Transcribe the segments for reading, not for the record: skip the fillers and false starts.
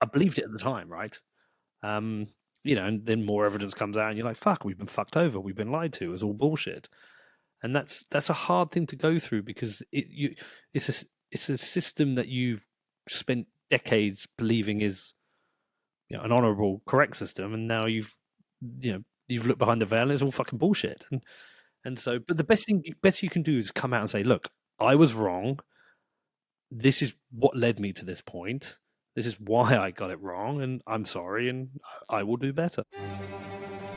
I believed it at the time, right? And then more evidence comes out, and you're like, "Fuck, we've been fucked over. We've been lied to. It's all bullshit." And that's a hard thing to go through because it's a system that you've spent decades believing is an honourable, correct system, and now you've looked behind the veil, and it's all fucking bullshit. And so, but the best you can do is come out and say, "Look, I was wrong. This is what led me to this point. This is why I got it wrong, and I'm sorry, and I will do better."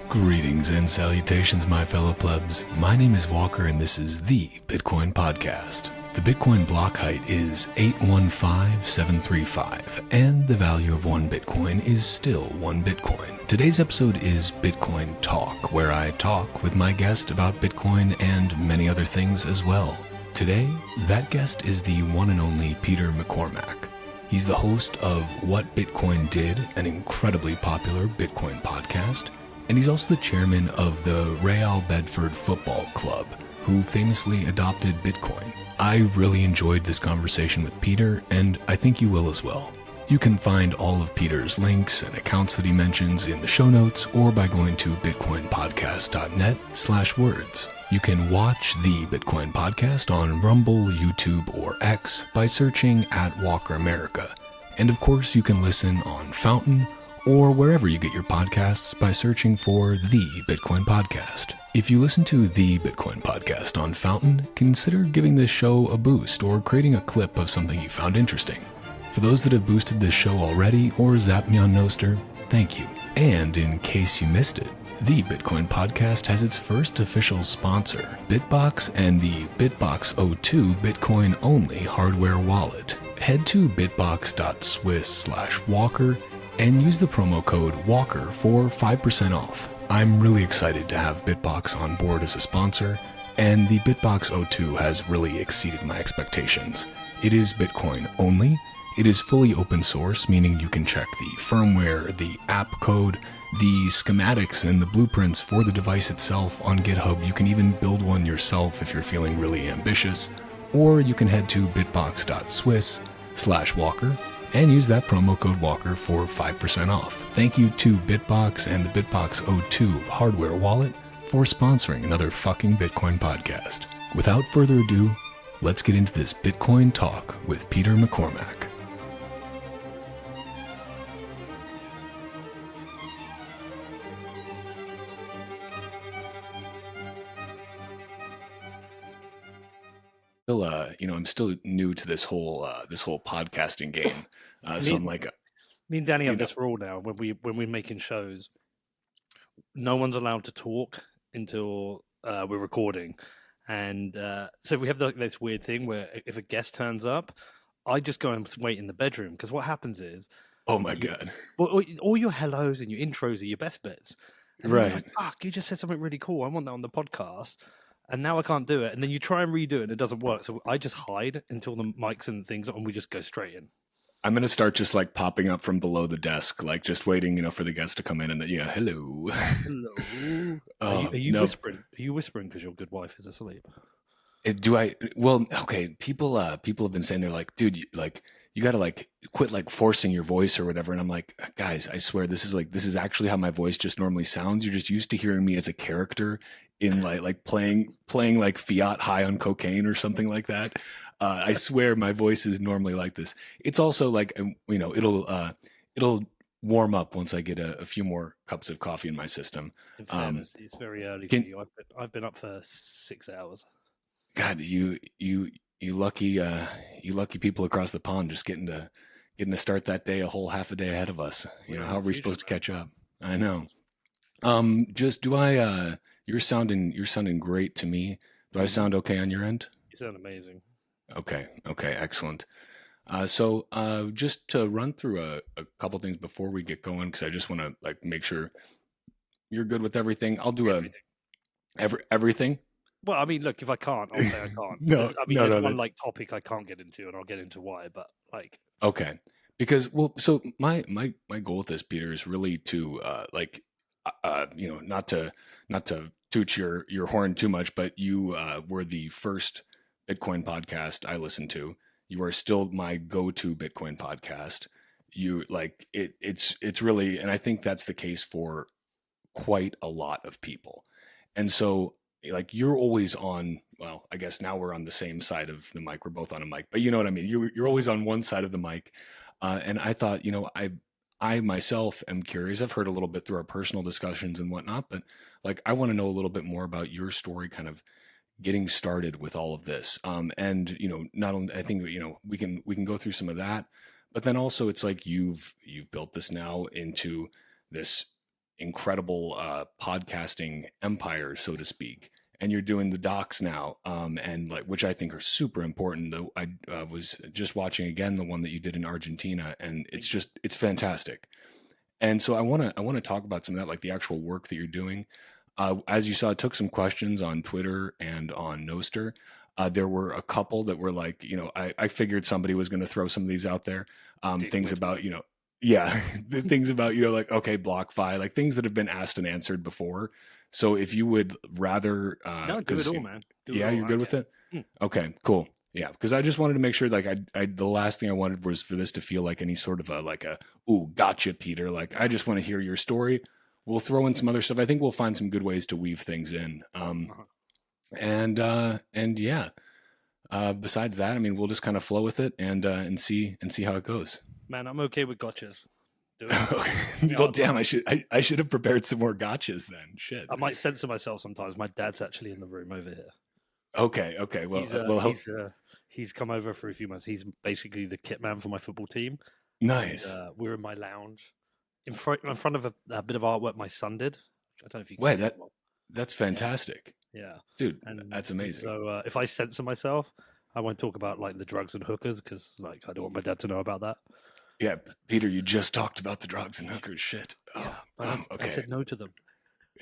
Greetings and salutations, my fellow plebs. My name is Walker, and this is the Bitcoin Podcast. The Bitcoin block height is 815735, and the value of one Bitcoin is still one Bitcoin. Today's episode is Bitcoin Talk, where I talk with my guest about Bitcoin and many other things as well. Today, that guest is the one and only Peter McCormack. He's the host of What Bitcoin Did, an incredibly popular Bitcoin podcast, and he's also the chairman of the Real Bedford Football Club, who famously adopted Bitcoin. I really enjoyed this conversation with Peter, and I think you will as well. You can find all of Peter's links and accounts that he mentions in the show notes or by going to bitcoinpodcast.net/words. You can watch the Bitcoin Podcast on Rumble, YouTube, or X by searching @Walker America. And of course, you can listen on Fountain or wherever you get your podcasts by searching for The Bitcoin Podcast. If you listen to The Bitcoin Podcast on Fountain, consider giving this show a boost or creating a clip of something you found interesting. For those that have boosted this show already or zapped me on Nostr, thank you. And in case you missed it, The Bitcoin Podcast has its first official sponsor, Bitbox, and the Bitbox O2 Bitcoin-only hardware wallet. Head to bitbox.swiss/walker and use the promo code WALKER for 5% off. I'm really excited to have Bitbox on board as a sponsor, and the Bitbox O2 has really exceeded my expectations. It is Bitcoin only. It is fully open source, meaning you can check the firmware, the app code, the schematics, and the blueprints for the device itself on GitHub. You can even build one yourself if you're feeling really ambitious, or you can head to bitbox.swiss/walker and use that promo code WALKER for 5% off. Thank you to Bitbox and the Bitbox O2 hardware wallet for sponsoring another fucking Bitcoin podcast. Without further ado, let's get into this Bitcoin talk with Peter McCormack. I'm still new to this whole podcasting game. So I'm like, me and Danny have this rule now when we're making shows. No one's allowed to talk until we're recording, and so we have this weird thing where if a guest turns up, I just go and wait in the bedroom because what happens is, oh my god, all your hellos and your intros are your best bits, and right? Like, fuck, you just said something really cool. I want that on the podcast. And now I can't do it. And then you try and redo it and it doesn't work. So I just hide until the mics and things and we just go straight in. I'm going to start just like popping up from below the desk, like just waiting, for the guests to come in and then, hello. Hello. Are you whispering? Are you whispering because your good wife is asleep? Well, okay. People have been saying, they're like, dude, you got to like quit like forcing your voice or whatever. And I'm like, guys, I swear this is actually how my voice just normally sounds. You're just used to hearing me as a character in like playing like Fiat high on cocaine or something like that. I swear my voice is normally like this. It's also like, it'll warm up once I get a few more cups of coffee in my system. In fairness, it's very early for you. I've been up for 6 hours. God, you lucky people across the pond just getting to start that day a whole half a day ahead of us. How are we supposed to catch up? I know. You're sounding great to me. Do I sound okay on your end? You sound amazing. Okay, excellent. So just to run through a couple things before we get going, because I just want to like make sure you're good with everything. I'll do everything. Well, I mean, look, if I can't, I'll say I can't. There's one like topic I can't get into, and I'll get into why. But like, okay, because so my goal with this, Peter, is really to not to toot your horn too much, but you were the first Bitcoin podcast I listened to. You are still my go-to Bitcoin podcast. you like it's really, and I think that's the case for quite a lot of people. And so like you're always on, well, I guess now we're on the same side of the mic. We're both on a mic, but you know what I mean? You're always on one side of the mic. And I thought, I myself am curious. I've heard a little bit through our personal discussions and whatnot, but like, I want to know a little bit more about your story, kind of getting started with all of this. And, not only, I think, we can go through some of that, but then also it's like, you've built this now into this incredible podcasting empire, so to speak, and you're doing the docs now, and like, which I think are super important. I was just watching again the one that you did in Argentina, and it's fantastic. And so I want to talk about some of that, like the actual work that you're doing. As you saw, I took some questions on Twitter and on Nostr. There were a couple that were like, I figured somebody was going to throw some of these out there. Things about, yeah, the things about, like, okay, BlockFi, like things that have been asked and answered before. So if you would rather, no, do it all, man. You're good with it. Okay, cool. Yeah, because I just wanted to make sure, like, I the last thing I wanted was for this to feel like any sort of ooh, gotcha, Peter. Like, I just want to hear your story. We'll throw in some other stuff. I think we'll find some good ways to weave things in. And yeah. Besides that, I mean, we'll just kind of flow with it and see how it goes. Man, I'm okay with gotchas. Well, damn, I should have prepared some more gotchas then. Shit. I might censor myself sometimes. My dad's actually in the room over here. Okay. Well, he's come over for a few months. He's basically the kit man for my football team. Nice. And, we're in my lounge in front of a bit of artwork my son did. I don't know if you can wait, that's fantastic. Yeah, dude, that's amazing. So if I censor myself, I won't talk about like the drugs and hookers because like I don't want my dad to know about that. Yeah, Peter, you just talked about the drugs and hookers. Shit. Yeah, okay. I said no to them.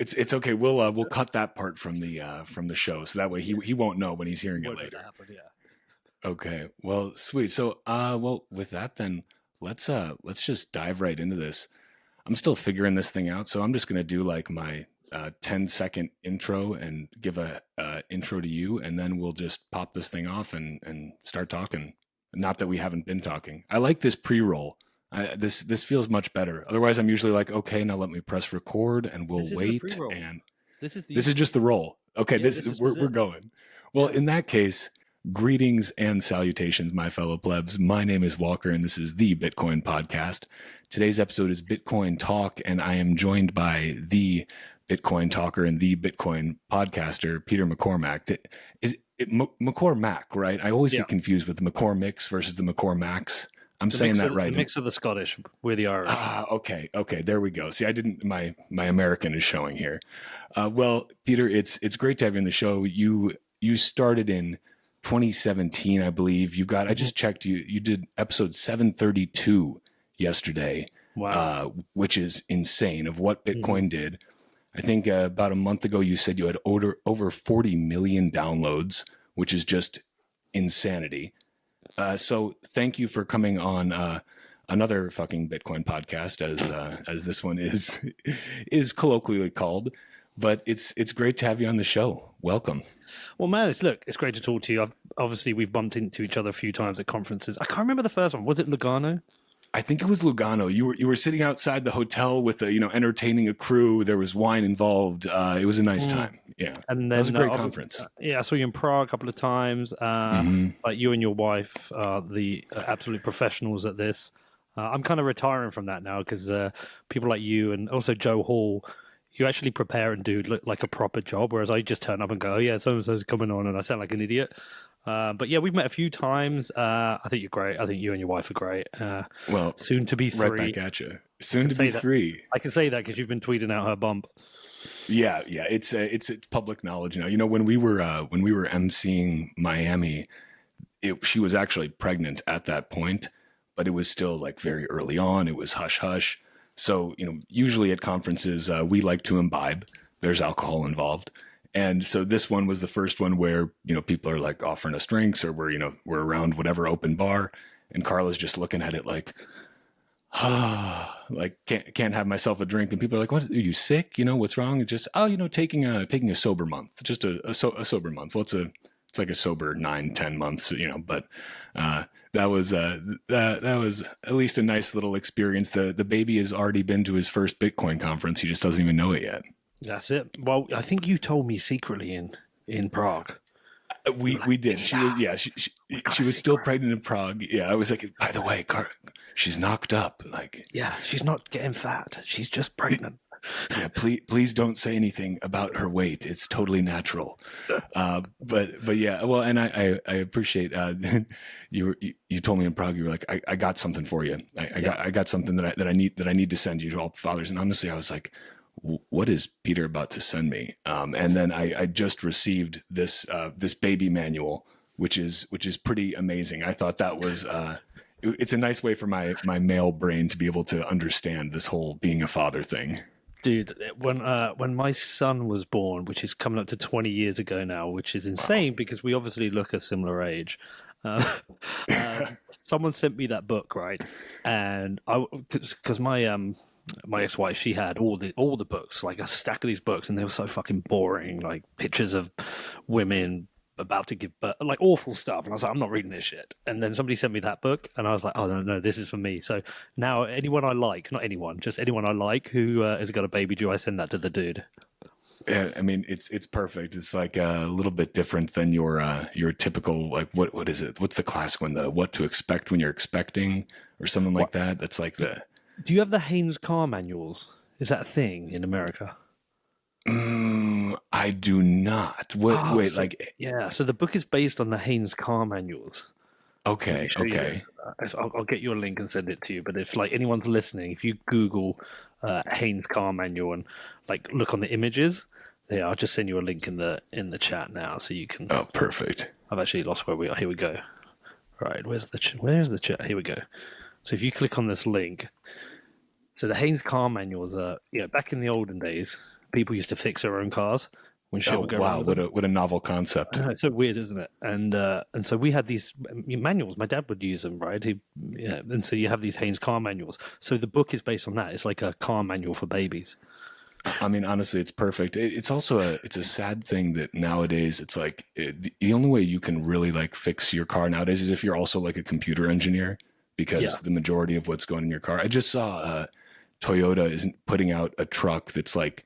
It's okay. We'll cut that part from the show, so that way he won't know when he's hearing it later. Happen, yeah. Okay. Well, sweet. So well, with that then, let's just dive right into this. I'm still figuring this thing out, so I'm just gonna do like my 10-second intro and give a intro to you, and then we'll just pop this thing off and start talking. Not that we haven't been talking. I like this pre-roll. This feels much better. Otherwise, I'm usually like, okay, now let me press record and we'll wait. And this is just the roll. Okay, yeah, we're going. Well, in that case, greetings and salutations, my fellow plebs. My name is Walker, and this is the Bitcoin Podcast. Today's episode is Bitcoin Talk, and I am joined by the Bitcoin talker and the Bitcoin podcaster, Peter McCormack. Is it McCormack, right? I always get confused with the McCormicks versus the McCormacks. I'm saying that right. The mix of the Scottish. We're the Irish. Okay. There we go. See, I didn't. My American is showing here. Well, Peter, it's great to have you on the show. You started in 2017, I believe. I just checked. You did episode 732 yesterday. Wow. Which is insane of what Bitcoin did. I think about a month ago, you said you had over 40 million downloads, which is just insanity. So thank you for coming on another fucking Bitcoin podcast, as this one is colloquially called. But it's great to have you on the show. Welcome. Well, man, it's great to talk to you. Obviously, we've bumped into each other a few times at conferences. I can't remember the first one. Was it Lugano? I think it was Lugano. You were sitting outside the hotel with entertaining a crew. There was wine involved. It was a nice time. Yeah, and then, it was a great conference. I saw you in Prague a couple of times. But you and your wife are the absolute professionals at this. I'm kind of retiring from that now because people like you and also Joe Hall, you actually prepare and do look like a proper job, whereas I just turn up and go, oh, yeah, so-and-so's coming on, and I sound like an idiot. But yeah, we've met a few times. I think you're great. I think you and your wife are great. Well, soon to be 3. Right back at you. Soon to be 3. I can say that because you've been tweeting out her bump. Yeah. It's public knowledge now. When we were emceeing Miami, she was actually pregnant at that point, but it was still like very early on. It was hush hush. So usually at conferences we like to imbibe. There's alcohol involved. And so this one was the first one where, people are like offering us drinks or we're around whatever open bar. And Carla's just looking at it like, like can't have myself a drink. And people are like, what, are you sick? What's wrong? It's just, taking a sober month, just a sober month. Well, it's like a sober 9-10 months, but that was at least a nice little experience. The baby has already been to his first Bitcoin conference. He just doesn't even know it yet. That's it. Well, I think you told me secretly in Prague. We did. She was she was still pregnant in Prague. Yeah, I was like, by the way, she's knocked up. Like, yeah, she's not getting fat. She's just pregnant. Yeah, please don't say anything about her weight. It's totally natural. But yeah, well, and I appreciate you told me in Prague, you were like, I got something for you. I got something that I need to send you to all fathers. And honestly, I was like, what is Peter about to send me? And then I just received this baby manual, which is pretty amazing. I thought that was it's a nice way for my male brain to be able to understand this whole being a father thing. Dude, when my son was born, which is coming up to 20 years ago now, which is insane because we obviously look a similar age. Someone sent me that book, right? And because my ex-wife, she had all the books, like a stack of these books, and they were so fucking boring, like pictures of women about to give birth, like awful stuff. And I was like, I'm not reading this shit. And then somebody sent me that book, and I was like, oh no, this is for me. So now anyone I like, not anyone, just anyone I like who has got a baby due, I send that to the dude. Yeah, I mean, it's perfect. It's like a little bit different than your typical, like, what is it? What's the classic one? The what to expect when you're expecting or something like that. That's like the. Do you have the Haynes car manuals? Is that a thing in America? I do not. Wait, like... Yeah, so the book is based on the Haynes car manuals. Okay. I'll get you a link and send it to you, but if like anyone's listening, if you Google Haynes car manual and like look on the images, I'll just send you a link in the chat now so you can... Oh, perfect. I've actually lost where we are. Here we go. Right, where's the chat? Here we go. So if you click on this link... So the Haynes car manuals are, back in the olden days, people used to fix their own cars when shit would go wrong. Wow, what a novel concept. It's so weird, isn't it? And so we had these manuals. My dad would use them, right? And so you have these Haynes car manuals. So the book is based on that. It's like a car manual for babies. I mean, honestly, it's perfect. It's also it's a sad thing that nowadays it's like the only way you can really like fix your car nowadays is if you're also like a computer engineer, because the majority of what's going in your car. I just saw Toyota isn't putting out a truck that's like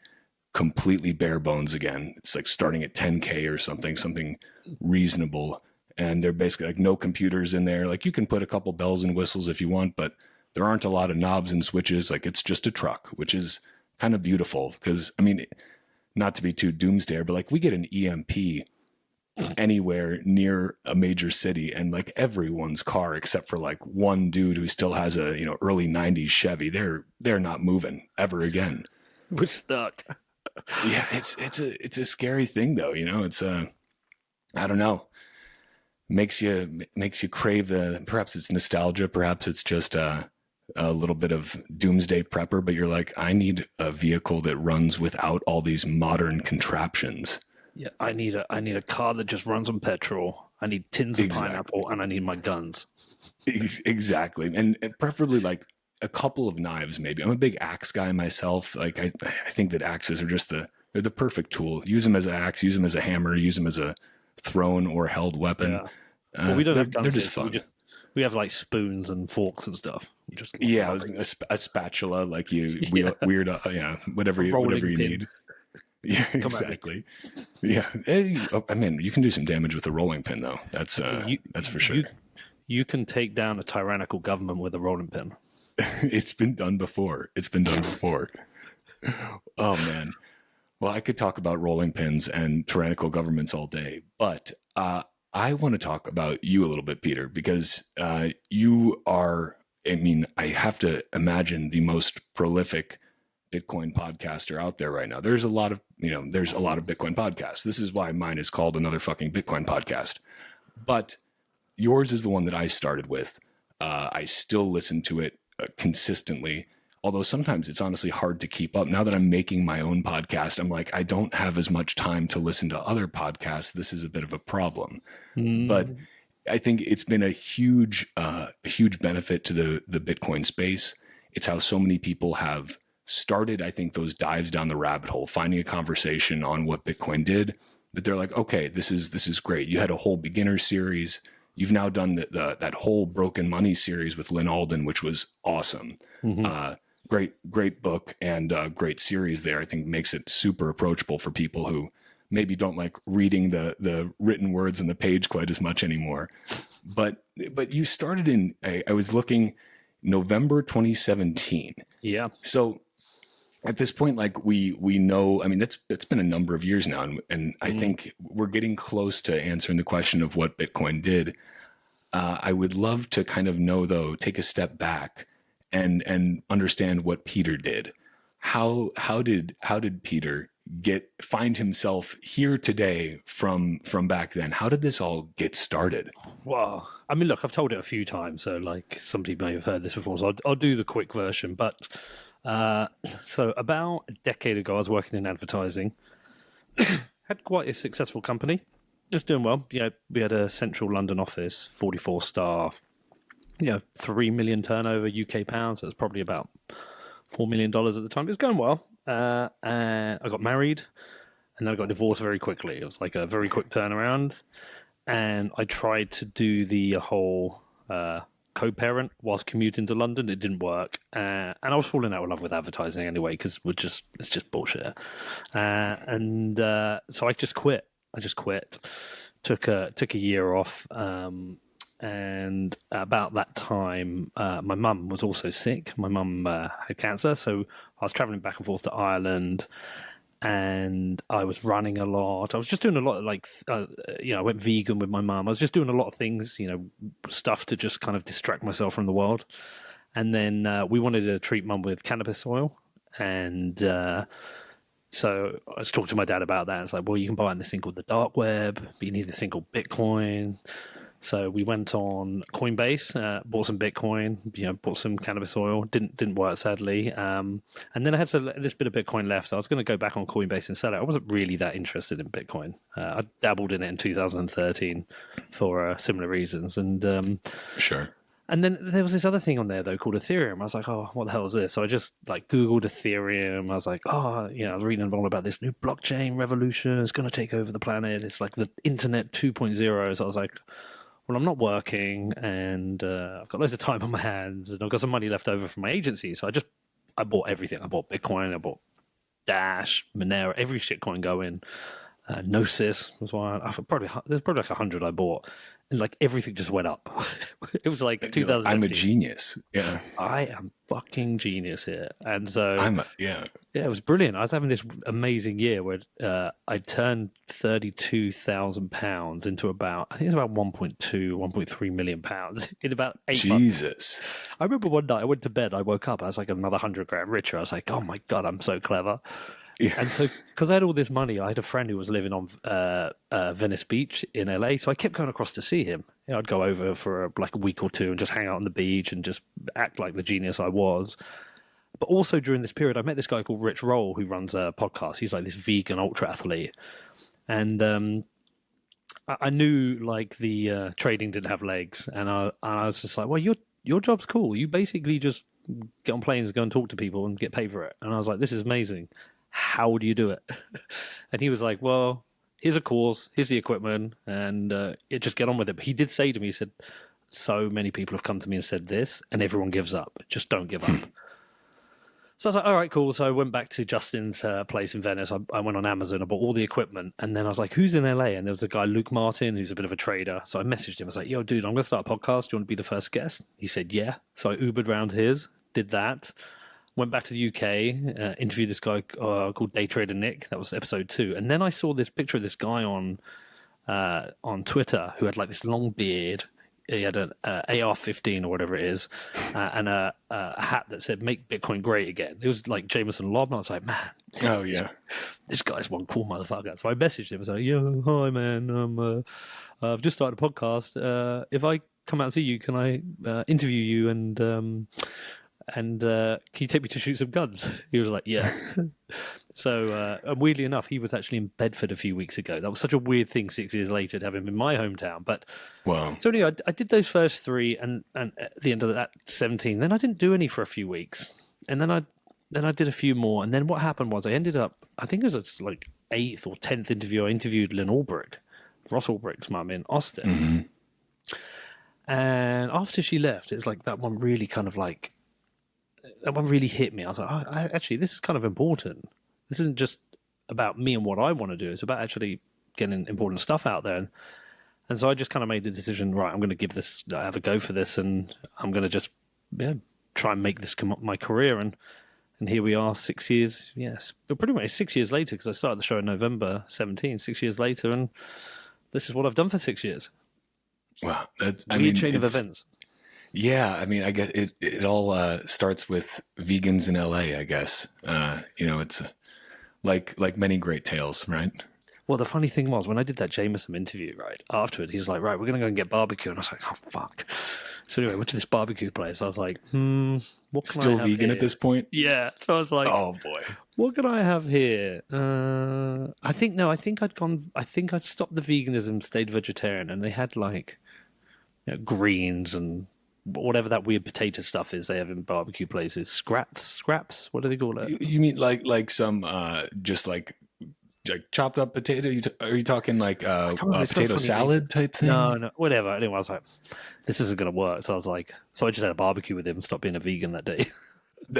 completely bare bones again. It's like starting at 10K or something reasonable. And they're basically like no computers in there. Like you can put a couple bells and whistles if you want, but there aren't a lot of knobs and switches. Like it's just a truck, which is kind of beautiful because, I mean, not to be too doomsday, but like we get an EMP anywhere near a major city and like everyone's car except for like one dude who still has a early 90s Chevy, they're not moving ever again. We're stuck. Yeah, it's a scary thing though. It's I don't know, makes you crave perhaps it's nostalgia, perhaps it's just a little bit of doomsday prepper, but you're like, I need a vehicle that runs without all these modern contraptions. Yeah, I need a car that just runs on petrol. I need tins of pineapple, and I need my guns. Exactly, and preferably like a couple of knives. Maybe I'm a big axe guy myself. Like I think that axes are just they're the perfect tool. Use them as an axe. Use them as a hammer. Use them as a thrown or held weapon. Yeah. Well, we don't have guns. They're just fun. We have like spoons and forks and stuff. I was a spatula, like weird, whatever you need. Yeah, exactly. Yeah, I mean, you can do some damage with a rolling pin, though. That's for sure. You can take down a tyrannical government with a rolling pin. It's been done before. Oh man. Well, I could talk about rolling pins and tyrannical governments all day, but I want to talk about you a little bit, Peter, because you are. I mean, I have to imagine the most prolific Bitcoin podcaster out there right now. There's a lot of Bitcoin podcasts. This is why mine is called Another Fucking Bitcoin Podcast. But yours is the one that I started with. I still listen to it consistently, although sometimes it's honestly hard to keep up. Now that I'm making my own podcast, I'm like, I don't have as much time to listen to other podcasts. This is a bit of a problem. But I think it's been a huge benefit to the Bitcoin space. It's how so many people have started, I think, those dives down the rabbit hole, finding a conversation on what Bitcoin did, that they're like, okay, this is great. You had a whole beginner series. You've now done that whole Broken Money series with Lynn Alden, which was awesome. Great book and great series there. I think makes it super approachable for people who maybe don't like reading the written words on the page quite as much anymore. But you started in, I was looking, November 2017. Yeah. So at this point, like we know, I mean, that's been a number of years now. And I think we're getting close to answering the question of what Bitcoin did. I would love to kind of know, though, take a step back and understand what Peter did. How did Peter find himself here today from back then? How did this all get started? Well, I mean, look, I've told it a few times, so like some people may have heard this before, so I'll do the quick version. But so about a decade ago, I was working in advertising, had quite a successful company, just doing well. Yeah, we had a central London office, 44 staff, 3 million turnover UK pounds. So it was probably about $4 million at the time. It was going well. And I got married, and then I got divorced very quickly. It was like a very quick turnaround. And I tried to do the whole co-parent whilst commuting to London. It didn't work. And I was falling out of love with advertising anyway, because it's just bullshit. And so I just quit. Took a year off. And about that time, my mum was also sick. My mum had cancer, so I was traveling back and forth to Ireland, and I was running a lot. I was just doing a lot of I went vegan with my mum. I was just doing a lot of things, stuff to just kind of distract myself from the world. And then we wanted to treat mum with cannabis oil, and so I was talking to my dad about that. It's like, well, you can buy it in this thing called the dark web, but you need this thing called Bitcoin. So we went on Coinbase, bought some Bitcoin, bought some cannabis oil. Didn't work, sadly. And then I had this bit of Bitcoin left. So I was going to go back on Coinbase and sell it. I wasn't really that interested in Bitcoin. I dabbled in it in 2013 for similar reasons. And Sure. And then there was this other thing on there, though, called Ethereum. I was like, oh, what the hell is this? So I just Googled Ethereum. I was like, I was reading all about this new blockchain revolution. It's going to take over the planet. It's like the internet 2.0. So I was like, well, I'm not working, and I've got loads of time on my hands, and I've got some money left over from my agency. So I bought everything. I bought Bitcoin. I bought Dash, Monero, every shitcoin going. Gnosis was one. There's probably like 100 I bought. And like everything just went up. It was like 2017. I'm a genius. Yeah. I am fucking genius here. And so yeah, it was brilliant. I was having this amazing year where I turned £32,000 into about 1.3 million pounds in about 8 months. Jesus. I remember one night I went to bed, I woke up, I was like another 100 grand richer. I was like, oh my God, I'm so clever. Yeah. And so, because I had all this money, I had a friend who was living on Venice Beach in LA, so I kept going across to see him. I'd go over for a week or two and just hang out on the beach and just act like the genius I was. But also during this period, I met this guy called Rich Roll who runs a podcast. He's like this vegan ultra athlete, and I knew like the trading didn't have legs, and I was just like, well, your job's cool. You basically just get on planes and go and talk to people and get paid for it. And I was like, this is amazing. How do you do it? And he was like, well, here's a course, here's the equipment, and just get on with it. But he did say to me, he said, so many people have come to me and said this, and everyone gives up. Just don't give up. So I was like, all right, cool. So I went back to Justin's place in Venice. I went on Amazon, I bought all the equipment, and then I was like, who's in LA? And there was a guy, Luke Martin, who's a bit of a trader. So I messaged him. I was like, yo, dude, I'm going to start a podcast. Do you want to be the first guest? He said, yeah. So I Ubered round his, did that. Went back to the UK, interviewed this guy called Day Trader Nick. That was episode 2. And then I saw this picture of this guy on Twitter who had like this long beard. He had an AR-15 or whatever it is, and a hat that said "Make Bitcoin Great Again." It was like Jameson Lobb, and I was like, man, oh yeah, this guy's one cool motherfucker. So I messaged him. I was like, yo, hi man, I've just started a podcast. If I come out and see you, can I interview you and can you take me to shoot some guns? He was like, yeah. So weirdly enough, he was actually in Bedford a few weeks ago. That was such a weird thing 6 years later to have him in my hometown. But wow. So anyway, I did those first 3, and at the end of that 17, then I didn't do any for a few weeks, and then I did a few more, and then what happened was I ended up, I think it was like 8th or 10th interview, I interviewed Lynn Ulbrich, Ross Ulbricht's mum in Austin. Mm-hmm. And after she left, it's like that one really hit me. I was like, actually, this is kind of important. This isn't just about me and what I want to do. It's about actually getting important stuff out there. And so I just kind of made the decision, right, I'm going to have a go for this, and I'm going to just try and make this my career. And here we are 6 years, yes, but pretty much 6 years later, because I started the show in November 17, 6 years later, and this is what I've done for 6 years. Wow. Chain of events. Yeah, I mean, I guess it all starts with vegans in LA, I guess. It's like many great tales, right? Well, the funny thing was, when I did that Jameson interview, right, afterward, he's like, right, we're going to go and get barbecue. And I was like, oh, fuck. So anyway, I went to this barbecue place. I was like, what can Still I have vegan here? at this point? Yeah. So I was like, oh, boy. What can I have here? I think I'd stopped the veganism, stayed vegetarian, and they had like greens and whatever that weird potato stuff is they have in barbecue places. Scraps? What do they call it? You mean like some just like chopped up potato? Are you talking like potato salad type thing? No, whatever. Anyway, I was like, this isn't going to work. So I just had a barbecue with him and stopped being a vegan that day.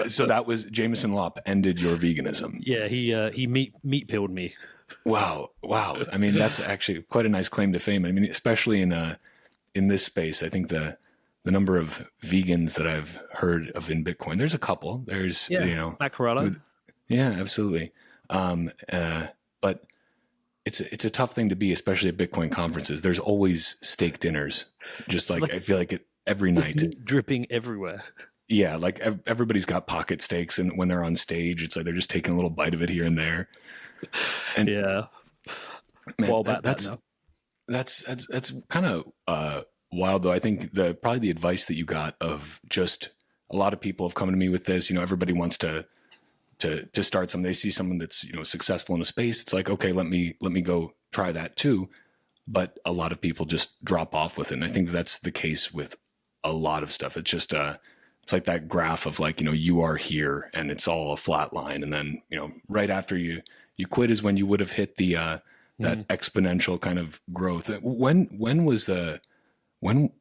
So that was Jameson Lopp ended your veganism. Yeah, he meat pilled me. Wow. I mean, that's actually quite a nice claim to fame. I mean, especially in this space, I think the number of vegans that I've heard of in Bitcoin, there's a couple. There's Matt Corello. Yeah, absolutely. But it's a tough thing to be, especially at Bitcoin conferences. There's always steak dinners, just like I feel like it every night, dripping everywhere. Yeah, like everybody's got pocket steaks, and when they're on stage, it's like they're just taking a little bite of it here and there. And yeah, man, that's kind of wild, though. I think probably the advice that you got of just a lot of people have come to me with this. Everybody wants to start something. They see someone that's successful in a space. It's like, okay, let me go try that too. But a lot of people just drop off with it, and I think that's the case with a lot of stuff. It's just it's like that graph of like, you are here and it's all a flat line. And then, right after you quit is when you would have hit the, that exponential kind of growth. When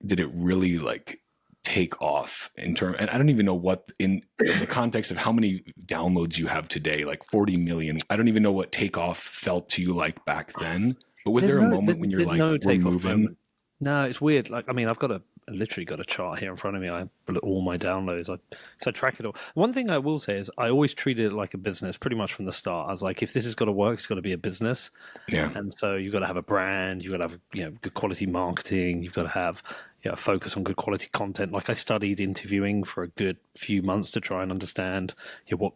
did it really like take off and I don't even know what in the context of how many downloads you have today, like 40 million. I don't even know what takeoff felt to you like back then, but was there a moment when you're like, we're moving? No, it's weird. Like, I mean, I've literally got a chart here in front of me. I put all my downloads. I track it all. One thing I will say is I always treated it like a business pretty much from the start. I was like, if this has got to work, it's got to be a business. Yeah. And so you've got to have a brand. You've got to have good quality marketing. You've got to have focus on good quality content. Like I studied interviewing for a good few months to try and understand what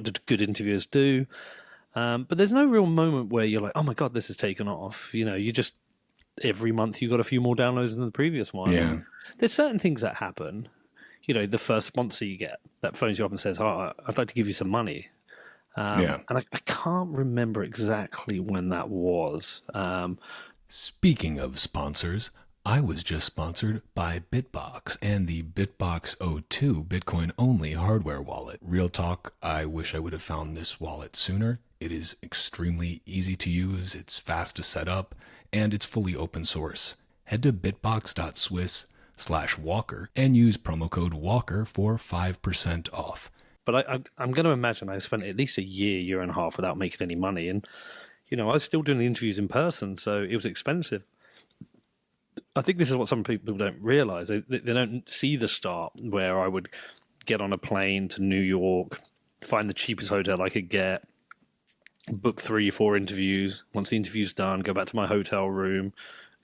did good interviewers do. But there's no real moment where you're like, oh my God, this has taken off. You just every month you got a few more downloads than the previous one. Yeah. There's certain things that happen. The first sponsor you get that phones you up and says, oh, I'd like to give you some money. And I can't remember exactly when that was. Speaking of sponsors, I was just sponsored by Bitbox and the Bitbox O2 Bitcoin-only hardware wallet. Real talk, I wish I would have found this wallet sooner. It is extremely easy to use, it's fast to set up, and it's fully open source. Head to bitbox.swiss/Walker and use promo code Walker for 5% off. But I'm going to imagine I spent at least a year and a half without making any money. And, I was still doing the interviews in person, so it was expensive. I think this is what some people don't realize. They don't see the start where I would get on a plane to New York, find the cheapest hotel I could get, book 3-4 interviews. Once the interview's done, go back to my hotel room,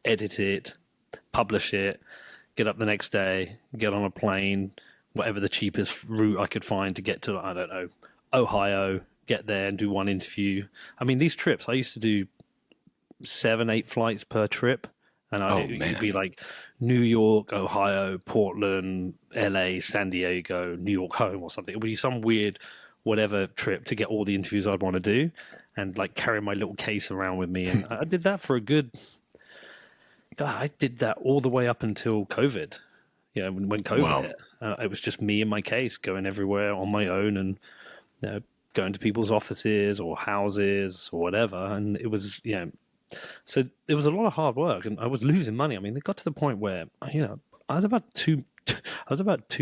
edit it, publish it, get up the next day, get on a plane, whatever the cheapest route I could find to get to, I don't know, Ohio, get there and do one interview. I mean, these trips, I used to do 7-8 flights per trip. And it'd be like New York, Ohio, Portland, LA, San Diego, New York home or something. It would be some weird whatever trip to get all the interviews I'd want to do and like carry my little case around with me. And I did that for I did that all the way up until COVID. When COVID hit. It was just me and my case going everywhere on my own and going to people's offices or houses or whatever, and it was so it was a lot of hard work, and I was losing money. I mean, it got to the point where I was about 2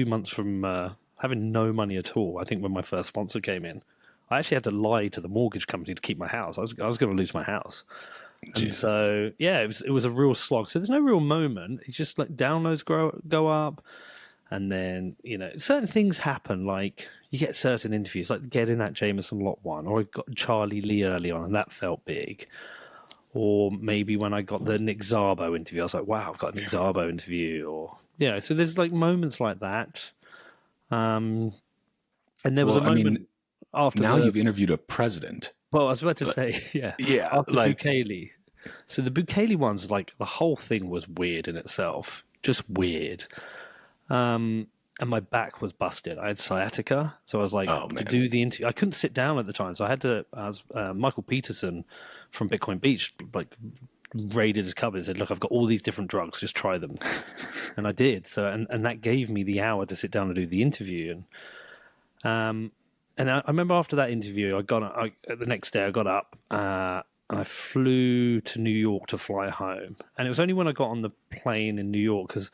months from having no money at all. I think when my first sponsor came in, I actually had to lie to the mortgage company to keep my house. I was going to lose my house. And so, it was a real slog. So there's no real moment. It's just like downloads go up, and then certain things happen. Like you get certain interviews, like getting that Jameson Lot one, or I got Charlie Lee early on, and that felt big. Or maybe when I got the Nick Szabo interview, I was like, "Wow, I've got a Nick Szabo interview." Or so there's like moments like that. And there was a moment after now you've interviewed a president. Well, I was about to say, after Bukele. So the Bukele ones, like the whole thing was weird in itself, just weird. And my back was busted. I had sciatica, so I was like, to do the interview, I couldn't sit down at the time, so I had to. Michael Peterson from Bitcoin Beach like raided his cupboard and said, "Look, I've got all these different drugs, just try them," and I did. So, and that gave me the hour to sit down and do the interview, and I remember after that interview, the next day I got up and I flew to New York to fly home. And it was only when I got on the plane in New York, because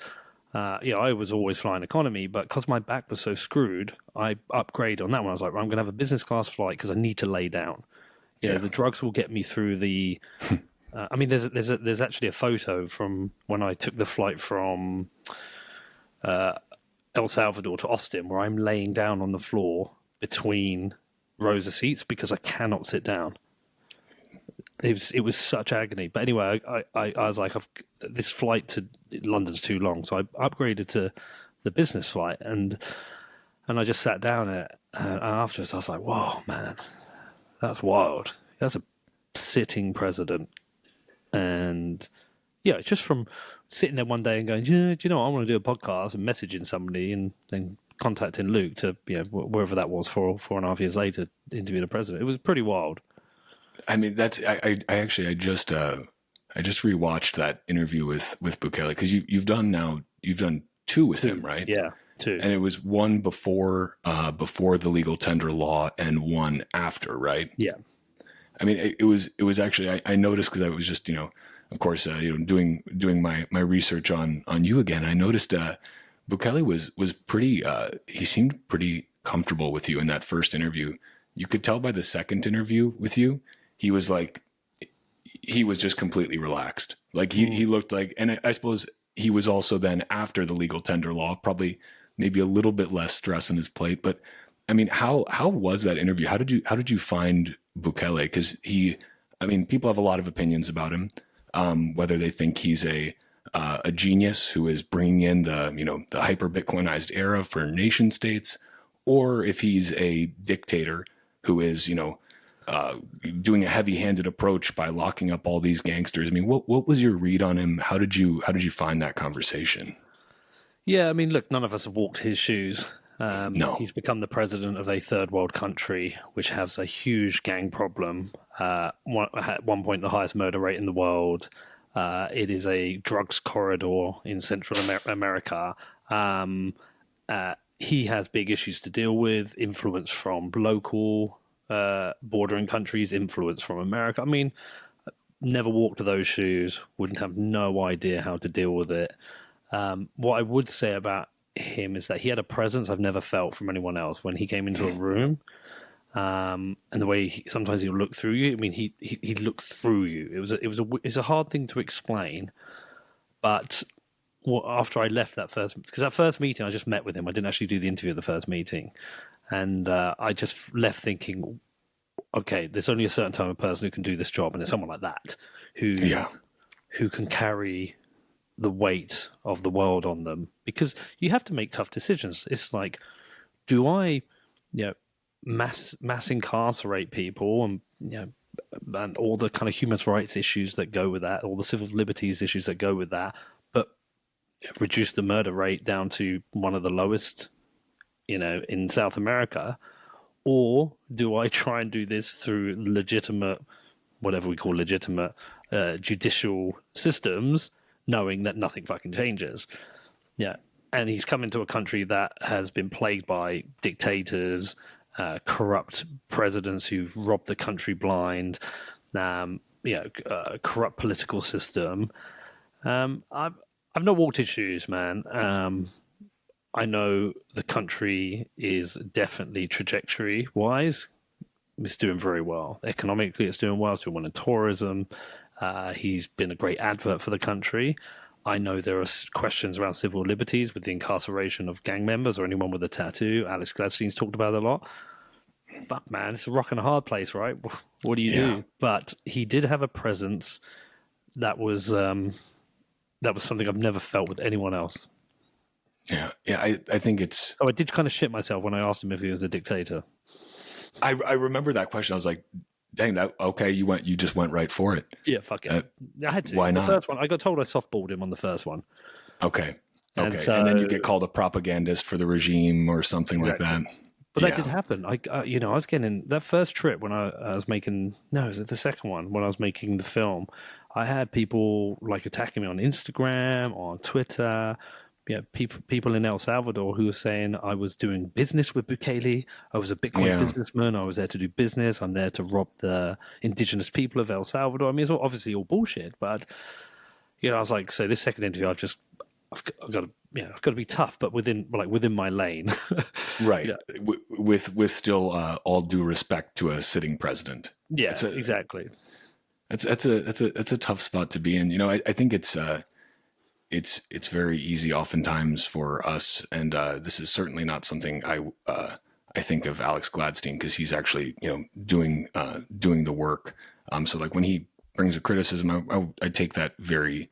I was always flying economy, but because my back was so screwed, I upgraded on that one. I was like, I'm going to have a business class flight because I need to lay down. The drugs will get me through the. I mean, there's actually a photo from when I took the flight from El Salvador to Austin, where I'm laying down on the floor between rows of seats because I cannot sit down. It was such agony. But anyway, I was like, this flight to London's too long, so I upgraded to the business flight, and I just sat down and afterwards I was like, whoa, man, that's wild. That's a sitting president. And it's just from sitting there one day and going, do you know what? I want to do a podcast, and messaging somebody and then contacting Luke to, wherever that was, 4.5 years later, interview the president. It was pretty wild. I mean, I just rewatched that interview with Bukele, because you've done two with him, right? Yeah, two. And it was one before the legal tender law and one after, right? Yeah. I mean, it was actually, I noticed, because I was just, of course, doing my research on you again. I noticed Bukele was pretty, he seemed pretty comfortable with you in that first interview. You could tell by the second interview with you, he was just completely relaxed. Like he looked like, and I suppose he was also then, after the legal tender law, probably maybe a little bit less stress on his plate. But I mean, how was that interview? How did you find Bukele? Because people have a lot of opinions about him, whether they think he's a genius who is bringing in the hyper Bitcoinized era for nation states, or if he's a dictator who is doing a heavy-handed approach by locking up all these gangsters. I mean, what was your read on him? How did you find that conversation? Yeah, I mean, look, none of us have walked his shoes. No. He's become the president of a third world country, which has a huge gang problem. At one point, the highest murder rate in the world. It is a drugs corridor in Central America. He has big issues to deal with, influence from local bordering countries, influence from America. I mean, never walked those shoes, wouldn't have no idea how to deal with it. What I would say about him is that he had a presence I've never felt from anyone else when he came into a room. And the way sometimes he'll look through you. I mean, he looked through you. It's a hard thing to explain, but after I left because that first meeting, I just met with him. I didn't actually do the interview at the first meeting, and I just left thinking, okay, there's only a certain type of person who can do this job, and it's someone like that who can carry the weight of the world on them, because you have to make tough decisions. It's like, do I, mass incarcerate people and all the kind of human rights issues that go with that, all the civil liberties issues that go with that, but reduce the murder rate down to one of the lowest, in South America? Or do I try and do this through legitimate, whatever we call legitimate, judicial systems, knowing that nothing fucking changes? Yeah. And he's come into a country that has been plagued by dictators, corrupt presidents who've robbed the country blind, corrupt political system. I've not walked his shoes, man. I know the country is definitely trajectory-wise, it's doing very well. Economically, it's doing well. It's doing well in tourism. He's been a great advert for the country. I know there are questions around civil liberties with the incarceration of gang members or anyone with a tattoo. Alex Gladstein's talked about it a lot. Fuck, man, it's a rock and a hard place, right? What do you do? But he did have a presence that was something I've never felt with anyone else. Yeah. I think it's. Oh, I did kind of shit myself when I asked him if he was a dictator. I remember that question. I was like, "Dang, that okay." You just went right for it. Yeah, fuck it. I had to. Why not? The first one, I got told I softballed him on the first one. Okay. And and then you get called a propagandist for the regime or something like that. But that did happen. I was getting that first trip when I was making. No, was it the second one when I was making the film? I had people like attacking me on Instagram, on Twitter. Yeah, people in El Salvador who were saying I was doing business with Bukele. I was a Bitcoin businessman. I was there to do business. I'm there to rob the indigenous people of El Salvador. I mean, it's obviously all bullshit. But I was like, so this second interview, I've got to be tough, but within my lane. Right. Yeah. With still all due respect to a sitting president. Yeah, exactly. That's a tough spot to be in. I think it's very easy oftentimes for us, and this is certainly not something I think of Alex Gladstein, because he's actually doing the work. So like when he brings a criticism, I take that very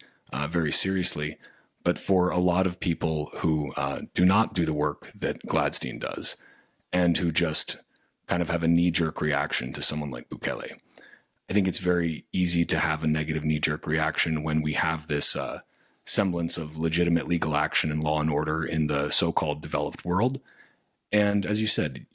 very seriously. But for a lot of people who do not do the work that Gladstein does, and who just kind of have a knee-jerk reaction to someone like Bukele, I think it's very easy to have a negative knee-jerk reaction when we have this semblance of legitimate legal action and law and order in the so-called developed world. And as you said,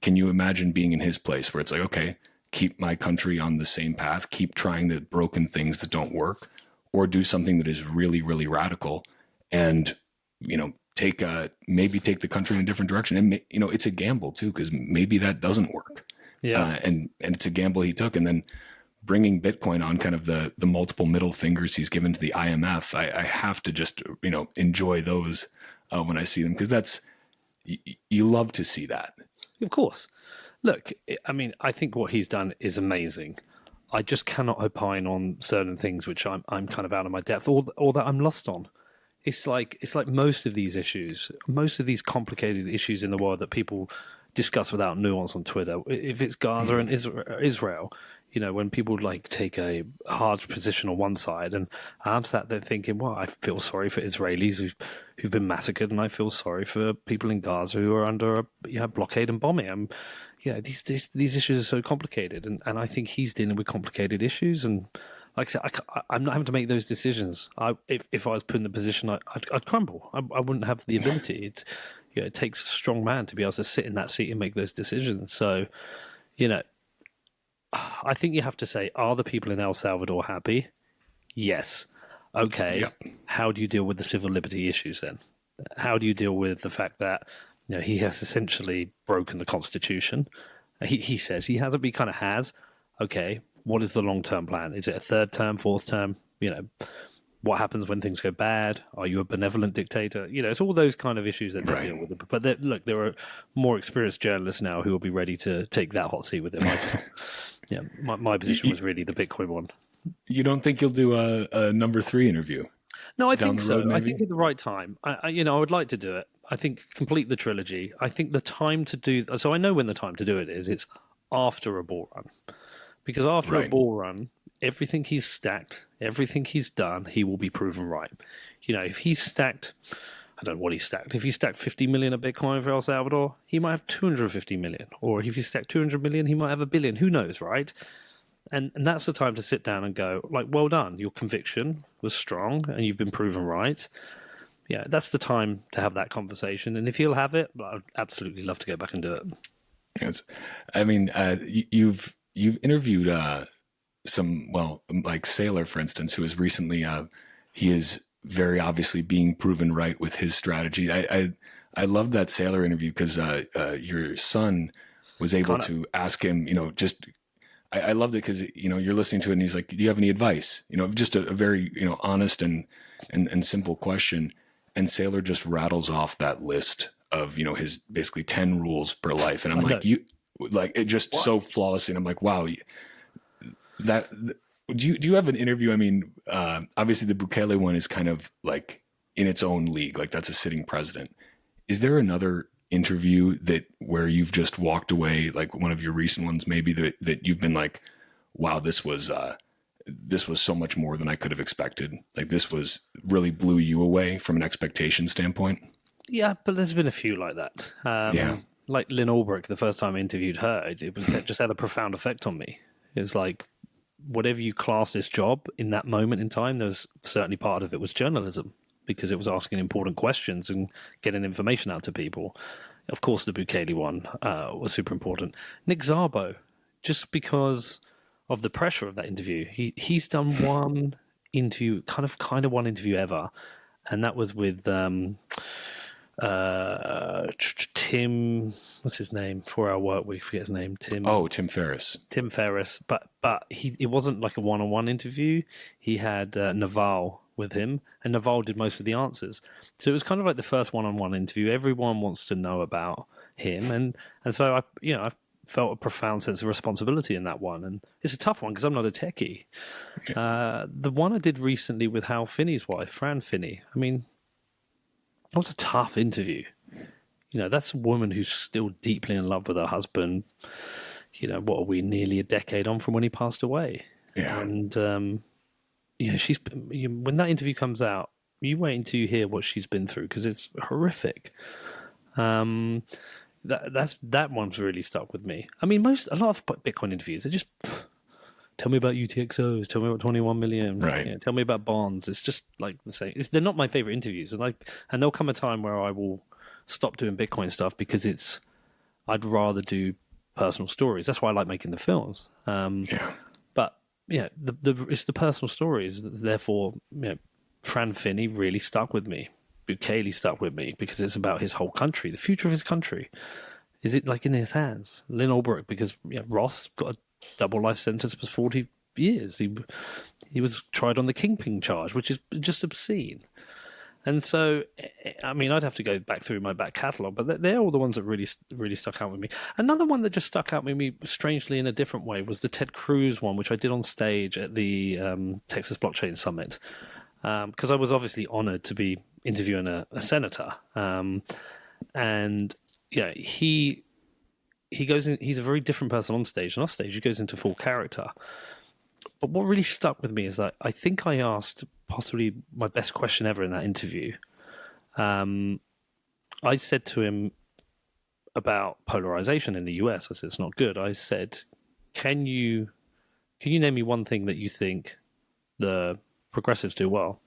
can you imagine being in his place where it's like, okay, keep my country on the same path, keep trying the broken things that don't work, or do something that is really, really radical and, maybe take the country in a different direction. And, it's a gamble too, because maybe that doesn't work. Yeah. And it's a gamble he took. And then bringing Bitcoin on kind of the multiple middle fingers he's given to the IMF, I have to just, enjoy those when I see them, because you love to see that. Of course. Look, I mean, I think what he's done is amazing. I just cannot opine on certain things which I'm kind of out of my depth, or that I'm lost on. It's like most of these issues, most of these complicated issues in the world that people discuss without nuance on Twitter. If it's Gaza and Israel, when people take a hard position on one side, and I'm sat there thinking, well, I feel sorry for Israelis who've been massacred, and I feel sorry for people in Gaza who are under a blockade and bombing. These issues are so complicated, and I think he's dealing with complicated issues. And like I said, I'm not having to make those decisions. If I was put in the position, I'd crumble. I wouldn't have the ability. It takes a strong man to be able to sit in that seat and make those decisions. So, I think you have to say, are the people in El Salvador happy? Yes. Okay. Yep. How do you deal with the civil liberty issues then? How do you deal with the fact that he has essentially broken the Constitution? He says he hasn't, but he kind of has. Okay, what is the long-term plan? Is it a third term, fourth term? What happens when things go bad? Are you a benevolent dictator? It's all those kind of issues that they deal with. But there are more experienced journalists now who will be ready to take that hot seat with him. My position was really the Bitcoin one. You don't think you'll do a number 3 interview? No, I think so. Maybe? I think at the right time. I would like to do it. I think complete the trilogy. I think the time to do so. I know when the time to do it is. It's after a bull run, because after a bull run, everything he's stacked, everything he's done, he will be proven right. If he's stacked, I don't know what he stacked. If he stacked 50 million of Bitcoin for El Salvador, he might have 250 million. Or if he stacked 200 million, he might have 1 billion. Who knows, right? And that's the time to sit down and go, well done. Your conviction was strong and you've been proven right. Yeah, that's the time to have that conversation. And if he'll have it, I'd absolutely love to go back and do it. Yes. I mean, you've interviewed some, like Saylor, for instance, who is recently, he is very obviously being proven right with his strategy. I I love that Sailor interview because your son was able to ask him, I loved it because, you're listening to it and he's like, do you have any advice? Just a very, honest and simple question. And Sailor just rattles off that list of, his basically 10 rules per life. And I'm like, it just so flawlessly. And I'm like, wow, do you have an interview? I mean, obviously the Bukele one is kind of like in its own league, like that's a sitting president. Is there another interview where you've just walked away, like one of your recent ones, maybe that you've been like, wow, this was so much more than I could have expected. Like this was really blew you away from an expectation standpoint. Yeah, but there's been a few like that. Like Lynn Ulbrich, the first time I interviewed her, it just had a profound effect on me. It's like, whatever you class this job in that moment in time, there's certainly part of it was journalism, because it was asking important questions and getting information out to people. Of course, the Bukele one was super important. Nick Szabo, just because of the pressure of that interview, he's done one interview, kind of one interview ever, and that was with Tim, what's his name? 4 Hour Work Week, forget his name. Tim Ferriss. Tim Ferriss, but it wasn't like a one-on-one interview. He had Naval with him, and Naval did most of the answers. So it was kind of like the first one-on-one interview. Everyone wants to know about him, and so I felt a profound sense of responsibility in that one. And it's a tough one because I'm not a techie. Okay. The one I did recently with Hal Finney's wife, Fran Finney, I mean, that was a tough interview. That's a woman who's still deeply in love with her husband. What are we, nearly a decade on from when he passed away? Yeah. And, when that interview comes out, you wait until you hear what she's been through, because it's horrific. That one's really stuck with me. I mean, a lot of Bitcoin interviews, they just tell me about UTXOs, tell me about 21 million, right? Tell me about bonds. It's just like the same. They're not my favorite interviews, and there'll come a time where I will stop doing Bitcoin stuff because I'd rather do personal stories. That's why I like making the films. But it's the personal stories. Therefore, Fran Finney really stuck with me. Bukele stuck with me because it's about his whole country, the future of his country. Is it like in his hands? Lynn Ulbrich, because Ross got a double life sentence for 40 years. He was tried on the kingpin charge, which is just obscene. And so, I mean, I'd have to go back through my back catalogue, but they're all the ones that really stuck out with me. Another one that just stuck out with me, strangely in a different way, was the Ted Cruz one, which I did on stage at the Texas Blockchain Summit, because I was obviously honored to be interviewing a senator. And he goes in, he's a very different person on stage, and off stage he goes into full character. But what really stuck with me is that I think I asked possibly my best question ever in that interview. I said to him about polarization in the US. I said, it's not good. I said, can you name me one thing that you think the progressives do well?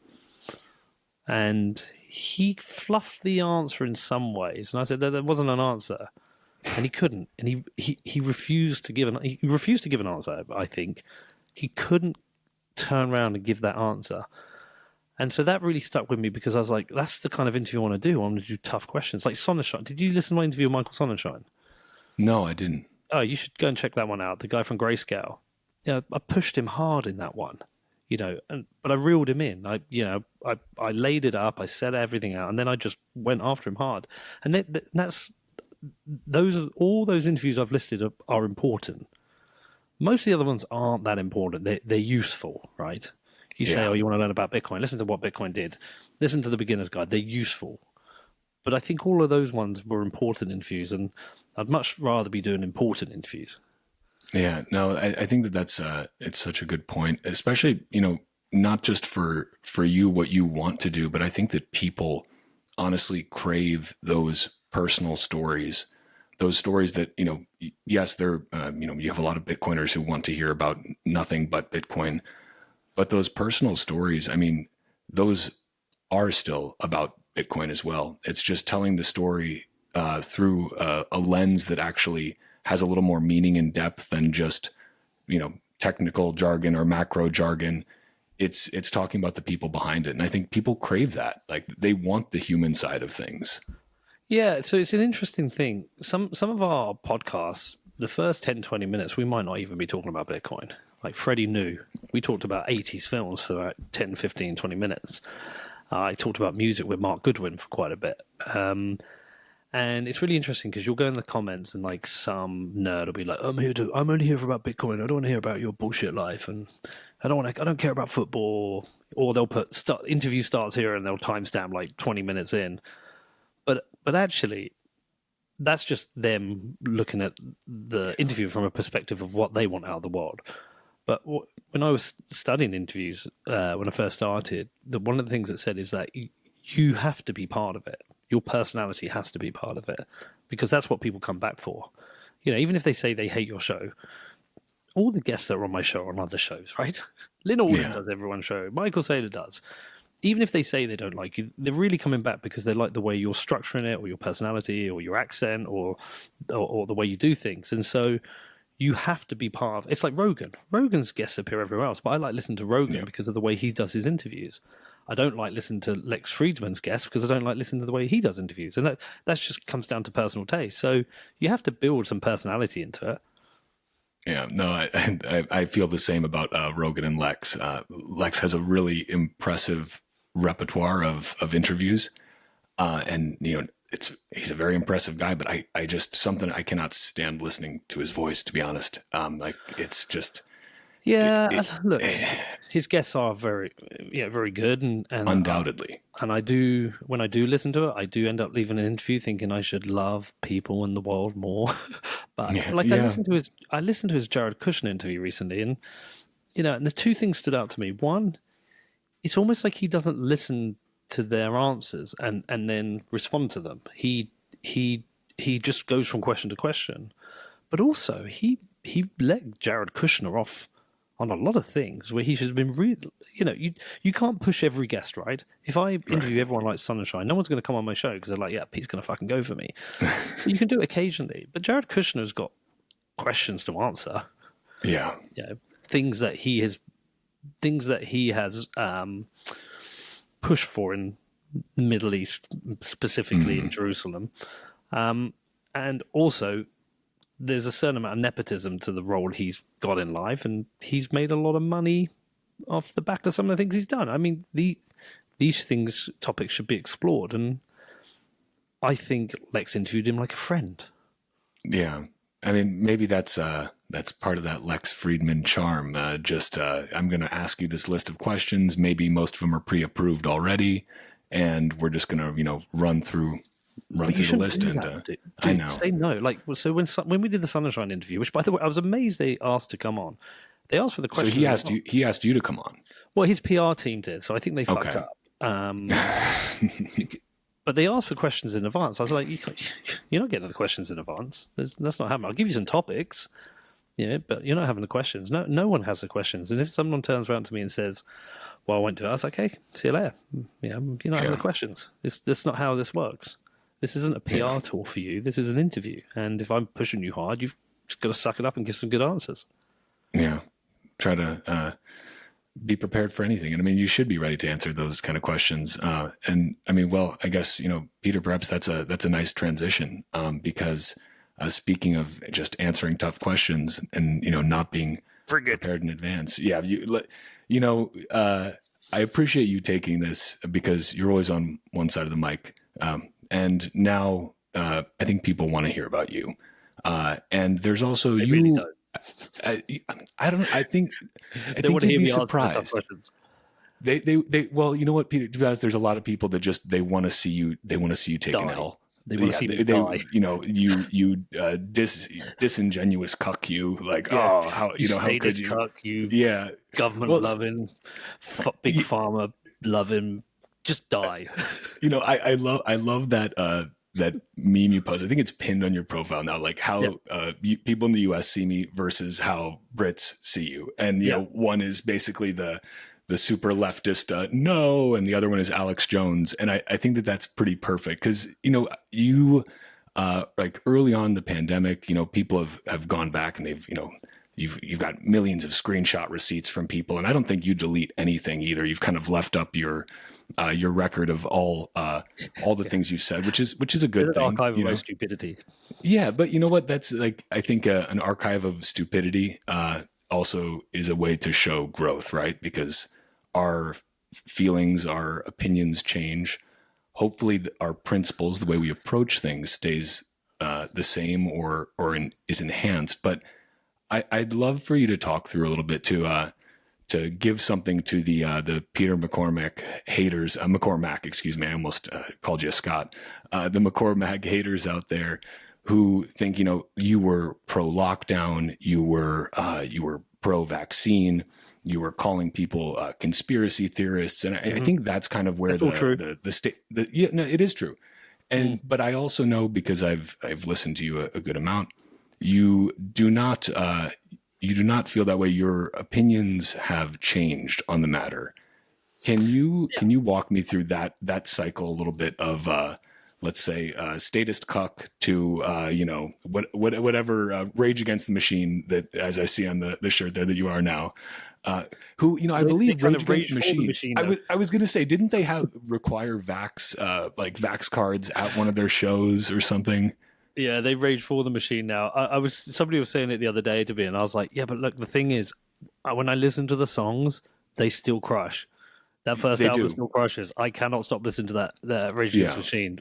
And he fluffed the answer in some ways. And I said, there wasn't an answer. And he couldn't. And he refused to give an answer, I think. He couldn't turn around and give that answer. And so that really stuck with me, because I was like, that's the kind of interview I want to do. I want to do tough questions. Like Sonnenschein. Did you listen to my interview with Michael Sonnenschein? No, I didn't. Oh, you should go and check that one out. The guy from Grayscale. Yeah, I pushed him hard in that one, but I reeled him in. I laid it up. I set everything out, and then I just went after him hard. And all those interviews I've listed are important. Most of the other ones aren't that important. They're useful, right? You say, you want to learn about Bitcoin, listen to what Bitcoin did. Listen to the beginner's guide. They're useful. But I think all of those ones were important interviews, and I'd much rather be doing important interviews. Yeah, no, I think that's it's such a good point, especially, not just for you, what you want to do, but I think that people honestly crave those personal stories. Those stories that, yes, they're, you have a lot of Bitcoiners who want to hear about nothing but Bitcoin, but those personal stories, I mean, those are still about Bitcoin as well. It's just telling the story through a lens that actually has a little more meaning and depth than just, technical jargon or macro jargon. It's talking about the people behind it. And I think people crave that. Like, they want the human side of things. Yeah, so it's an interesting thing. Some of our podcasts, the first 10, 20 minutes, we might not even be talking about Bitcoin. Like Freddie Knew, we talked about 80s films for about 10, 15, 20 minutes. I talked about music with Mark Goodwin for quite a bit. And it's really interesting because you'll go in the comments and like some nerd will be like, I'm only here for about Bitcoin. I don't want to hear about your bullshit life. And I don't care about football. Or they'll put interview starts here and they'll timestamp like 20 minutes in. But actually, that's just them looking at the interview from a perspective of what they want out of the world. But when I was studying interviews, when I first started, one of the things that said is that you have to be part of it. Your personality has to be part of it because that's what people come back for. You know, even if they say they hate your show, all the guests that are on my show are on other shows, right? Lynn Alden does everyone's show. Michael Saylor does. Even if they say they don't like you, they're really coming back because they like the way you're structuring it or your personality or your accent or the way you do things. And so you have to be part of. It's like Rogan. Rogan's guests appear everywhere else, but I like listening to Rogan because of the way he does his interviews. I don't like listening to Lex Friedman's guests because I don't like listening to the way he does interviews. And that just comes down to personal taste. So you have to build some personality into it. Yeah, no, I feel the same about Rogan and Lex. Lex has a really impressive repertoire of interviews. And, you know, he's a very impressive guy, but I just, something I cannot stand listening to his voice, to be honest. Like it's just... Yeah, look, his guests are very good, and undoubtedly. And when I do listen to it, I do end up leaving an interview thinking I should love people in the world more. But I listened to his Jared Kushner interview recently, and you know, and the two things stood out to me. One, it's almost like he doesn't listen to their answers and then respond to them. He just goes from question to question. But also, he let Jared Kushner off on a lot of things where he should have been really, you know, you can't push every guest, right? If I interview everyone like Sunshine, no one's going to come on my show because they're like, yeah, Pete's going to fucking go for me. You can do it occasionally, but Jared Kushner's got questions to answer. Yeah. You know, things that he has pushed for in the Middle East, specifically in Jerusalem. And also, there's a certain amount of nepotism to the role he's got in life, and he's made a lot of money off the back of some of the things he's done. I mean, these topics should be explored, and I think Lex interviewed him like a friend. Yeah, I mean, maybe that's part of that Lex Friedman charm. I'm going to ask you this list of questions. Maybe most of them are pre-approved already, and we're just going to, you know, run through the list. And I know. Say no. Like, so when we did the Sunshine interview, which by the way, I was amazed they asked to come on. They asked for the question. So he asked you to come on. Well, his PR team did, so I think they fucked up. But they asked for questions in advance. I was like, you're not getting the questions in advance. That's not happening. I'll give you some topics, yeah, but you're not having the questions. No one has the questions. And if someone turns around to me and says, well, I went to it, I was like, okay, see you later. Yeah, you're not having the questions. That's not how this works. This isn't a PR tool for you. This is an interview. And if I'm pushing you hard, you've just got to suck it up and give some good answers. Yeah. Try to be prepared for anything. And I mean, you should be ready to answer those kind of questions. And I mean, well, I guess, you know, Peter, perhaps that's a nice transition because speaking of just answering tough questions and, you know, not being prepared in advance. Yeah. I appreciate you taking this because you're always on one side of the mic. And now I think people want to hear about you. And there's also they you. Really don't. I don't. I think you'd be surprised. Well, you know what, Peter? To be honest, there's a lot of people that just they want to see you. They want to see you take an L. They want to see me die. You know, you disingenuous cuck. You like, yeah. How you know how could you? Cuck, you government loving, big pharma loving. Just die. You know, I love that that meme you post. I think it's pinned on your profile now, like how people in the US see me versus how Brits see you. And, you know, one is basically the super leftist no, and the other one is Alex Jones. And I think that's pretty perfect because, you know, you like early on in the pandemic, you know, people have gone back and they've, you know, you've got millions of screenshot receipts from people, and I don't think you delete anything either. You've kind of left up your record of all the things you've said, which is a good thing. Archive of my stupidity. Yeah, but you know what? That's like, I think an archive of stupidity also is a way to show growth, right? Because our feelings, our opinions change. Hopefully, our principles, the way we approach things, stays the same or is enhanced. But I'd love for you to talk through a little bit to give something to the Peter McCormack haters, McCormack, excuse me, I almost called you a Scott, the McCormack haters out there who think, you were pro-lockdown, you were pro-vaccine, you were calling people conspiracy theorists, and I think that's kind of where the state. It is true, but I also know, because I've listened to you a good amount, you do not feel that way. Your opinions have changed on the matter. Can you walk me through that cycle a little bit of let's say statist cuck to whatever Rage Against the Machine, that, as I see on the shirt there, that you are now, who I believe Rage Against the Machine. I was going to say, didn't they require vax cards at one of their shows or something? Yeah, they rage for the machine now. Somebody was saying it the other day to me, and I was like, yeah, but look, the thing is, when I listen to the songs, they still crush. That first album still crushes. I cannot stop listening to that Rage Against the Machine.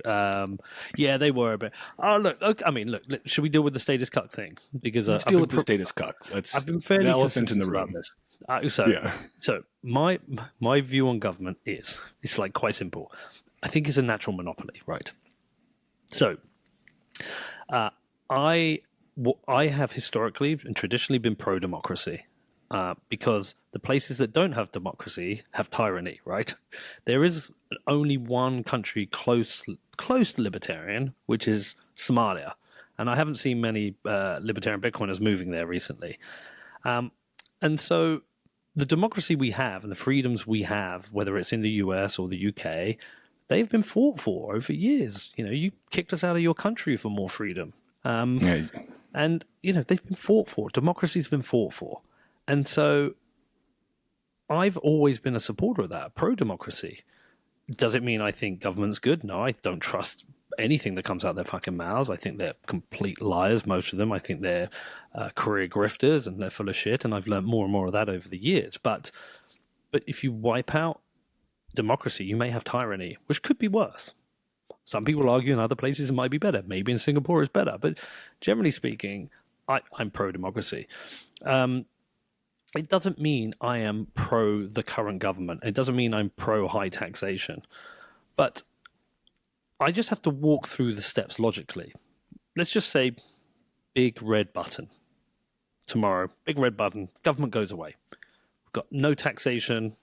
Yeah, they were a bit. Oh, look. Okay, I mean, look. Should we deal with the status cuck thing? Because let's deal with the status cuck. I've been fairly the elephant in the room. This. So my view on government is, it's like quite simple. I think it's a natural monopoly, right? So, I have historically and traditionally been pro-democracy. Because the places that don't have democracy have tyranny, right? There is only one country close to libertarian, which is Somalia. And I haven't seen many libertarian Bitcoiners moving there recently. And so the democracy we have and the freedoms we have, whether it's in the US or the UK, they've been fought for over years. You kicked us out of your country for more freedom. And, they've been fought for. Democracy's been fought for. And so I've always been a supporter of that, pro-democracy. Does it mean I think government's good? No, I don't trust anything that comes out their fucking mouths. I think they're complete liars, most of them. I think they're career grifters and they're full of shit, and I've learned more and more of that over the years. But if you wipe out democracy, you may have tyranny, which could be worse. Some people argue in other places it might be better. Maybe in Singapore it's better. But generally speaking, I'm pro-democracy. It doesn't mean I am pro the current government. It doesn't mean I'm pro high taxation. But I just have to walk through the steps logically. Let's just say big red button. Tomorrow, big red button, government goes away. We've got no taxation,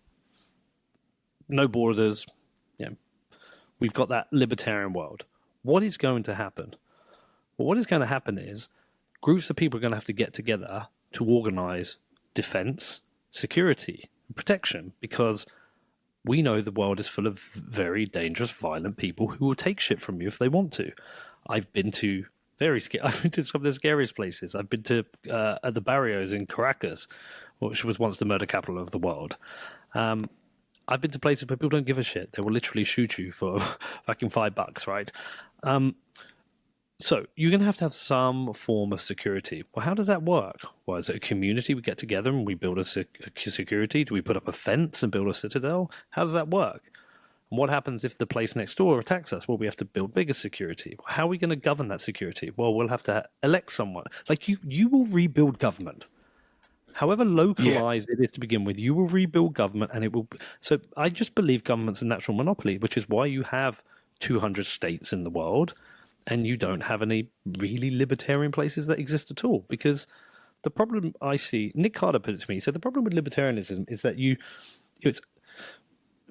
no borders. We've got that libertarian world. What is going to happen? Well, what is going to happen is groups of people are going to have to get together to organize defense, security, and protection, because we know the world is full of very dangerous, violent people who will take shit from you if they want to. I've been to some of the scariest places. I've been to at the barrios in Caracas, which was once the murder capital of the world. I've been to places where people don't give a shit. They will literally shoot you for fucking $5, right? So you're going to have some form of security. Well, how does that work? Well, is it a community? We get together and we build a security? Do we put up a fence and build a citadel? How does that work? And what happens if the place next door attacks us? Well, we have to build bigger security. Well, how are we going to govern that security? Well, we'll have to elect someone. Like you will rebuild government. However localized it is to begin with, you will rebuild government and it will... So I just believe government's a natural monopoly, which is why you have 200 states in the world, and you don't have any really libertarian places that exist at all. Because the problem I see, Nick Carter put it to me, he said the problem with libertarianism is that it's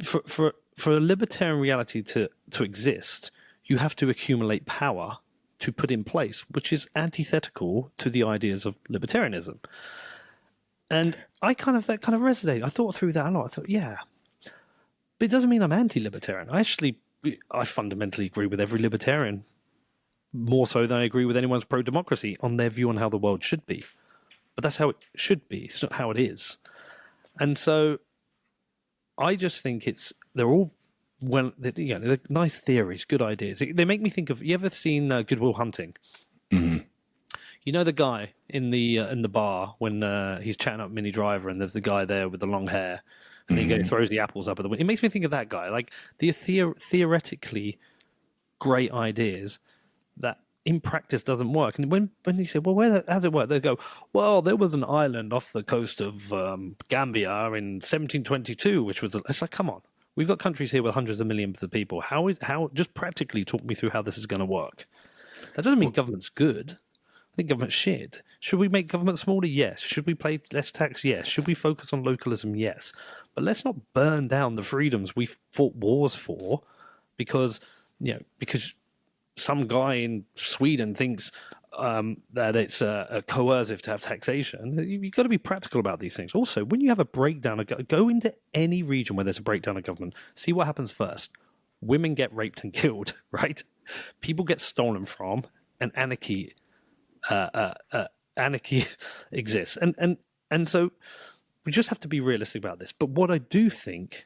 for a libertarian reality to exist, you have to accumulate power to put in place, which is antithetical to the ideas of libertarianism. And that kind of resonated. I thought through that a lot. I thought, yeah, but it doesn't mean I'm anti-libertarian. I fundamentally agree with every libertarian, more so than I agree with anyone's pro-democracy on their view on how the world should be. but that's how it should be. It's not how it is. And so I just think they're all they're nice theories, good ideas. They make me think of, you ever seen Good Will Hunting? Mm-hmm. You know the guy in the bar when he's chatting up Minnie Driver, and there's the guy there with the long hair, and he throws the apples up at the window. It makes me think of that guy, like the theoretically great ideas that in practice doesn't work. And when you say, well, how's it work? They go, well, there was an island off the coast of Gambia in 1722, which was, it's like, come on. We've got countries here with hundreds of millions of people. How just practically talk me through how this is going to work. That doesn't mean government's good. I think government's shit. Should we make government smaller? Yes. Should we pay less tax? Yes. Should we focus on localism? Yes. But let's not burn down the freedoms we fought wars for because some guy in Sweden thinks that it's coercive to have taxation. You've got to be practical about these things. Also, when you have a breakdown, go into any region where there's a breakdown of government. See what happens first. Women get raped and killed, right? People get stolen from, and anarchy exists. And so we just have to be realistic about this. But what I do think,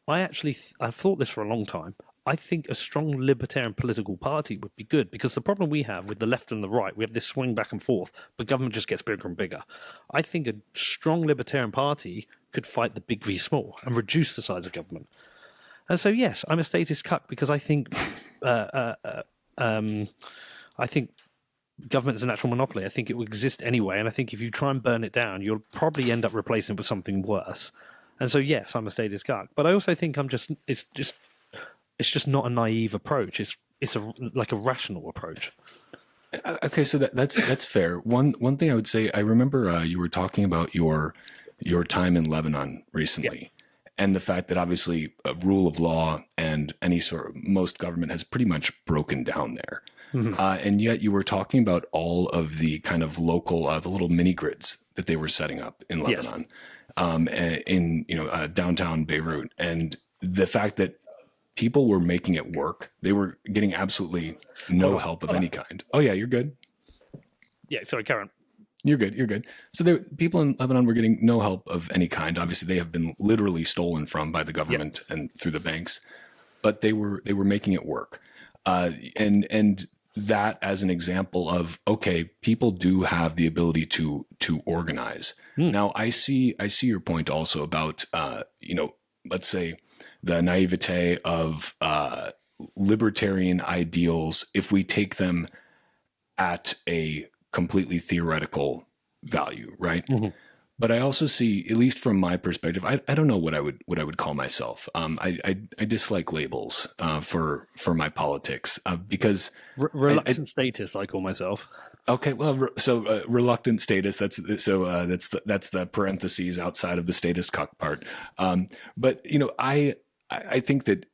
I've thought this for a long time. I think a strong libertarian political party would be good, because the problem we have with the left and the right, we have this swing back and forth, but government just gets bigger and bigger. I think a strong libertarian party could fight the big v small and reduce the size of government. And so, yes, I'm a statist cuck because I think government is a natural monopoly. I think it will exist anyway, and I think if you try and burn it down, you'll probably end up replacing it with something worse. And so, yes, I'm a statist cuck, but I also think it's just not a naive approach. It's like a rational approach. Okay, so that's fair. One thing I would say, I remember you were talking about your time in Lebanon recently, and the fact that obviously a rule of law and most government has pretty much broken down there. Mm-hmm. And yet you were talking about all of the kind of local, the little mini grids that they were setting up in Lebanon, in downtown Beirut, and the fact that people were making it work. They were getting absolutely no help of any kind. Oh yeah, you're good. Yeah, sorry, Karen. You're good. So people in Lebanon were getting no help of any kind. Obviously, they have been literally stolen from by the government and through the banks, but they were making it work. And that as an example of, okay, people do have the ability to organize. Now, I see your point also about let's say the naivete of libertarian ideals if we take them at a completely theoretical value, right? Mm-hmm. But I also see, at least from my perspective, I don't know what I would call myself. I dislike labels for my politics because reluctant statist, I call myself. Okay, well, so reluctant statist. That's the parentheses outside of the statist cuck part. But I think that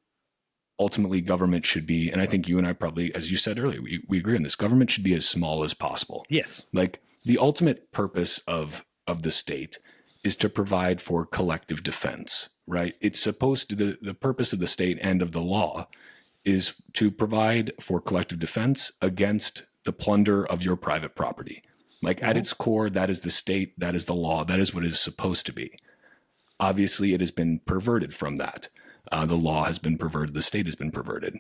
ultimately government should be, and I think you and I probably, as you said earlier, we agree on this. Government should be as small as possible. Yes, like the ultimate purpose of the state is to provide for collective defense, right? It's supposed to, the purpose of the state and of the law is to provide for collective defense against the plunder of your private property. Like at its core, that is the state, that is the law, that is what it is supposed to be. Obviously, it has been perverted from that. The law has been perverted, the state has been perverted.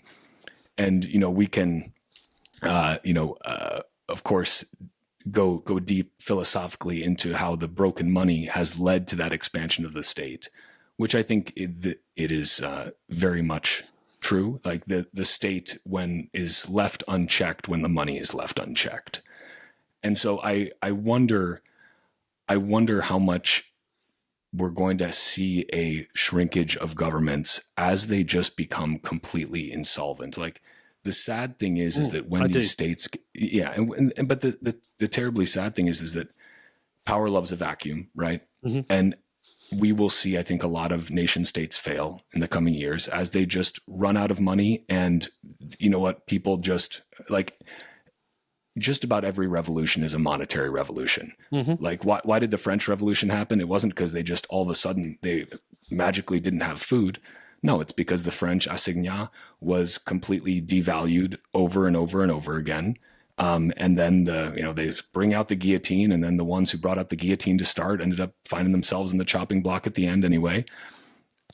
And, we can, of course, go deep philosophically into how the broken money has led to that expansion of the state, which I think it is very much true. Like the state when is left unchecked, when the money is left unchecked. And so I wonder how much we're going to see a shrinkage of governments as they just become completely insolvent. Like the sad thing is that when these states, but the terribly sad thing is that power loves a vacuum, right? Mm-hmm. And we will see, I think, a lot of nation states fail in the coming years as they just run out of money. And you know what? People just about every revolution is a monetary revolution. Mm-hmm. Like why did the French Revolution happen? It wasn't because they just all of a sudden they magically didn't have food. No, it's because the French assignat was completely devalued over and over and over again. And then they bring out the guillotine, and then the ones who brought out the guillotine to start ended up finding themselves in the chopping block at the end anyway.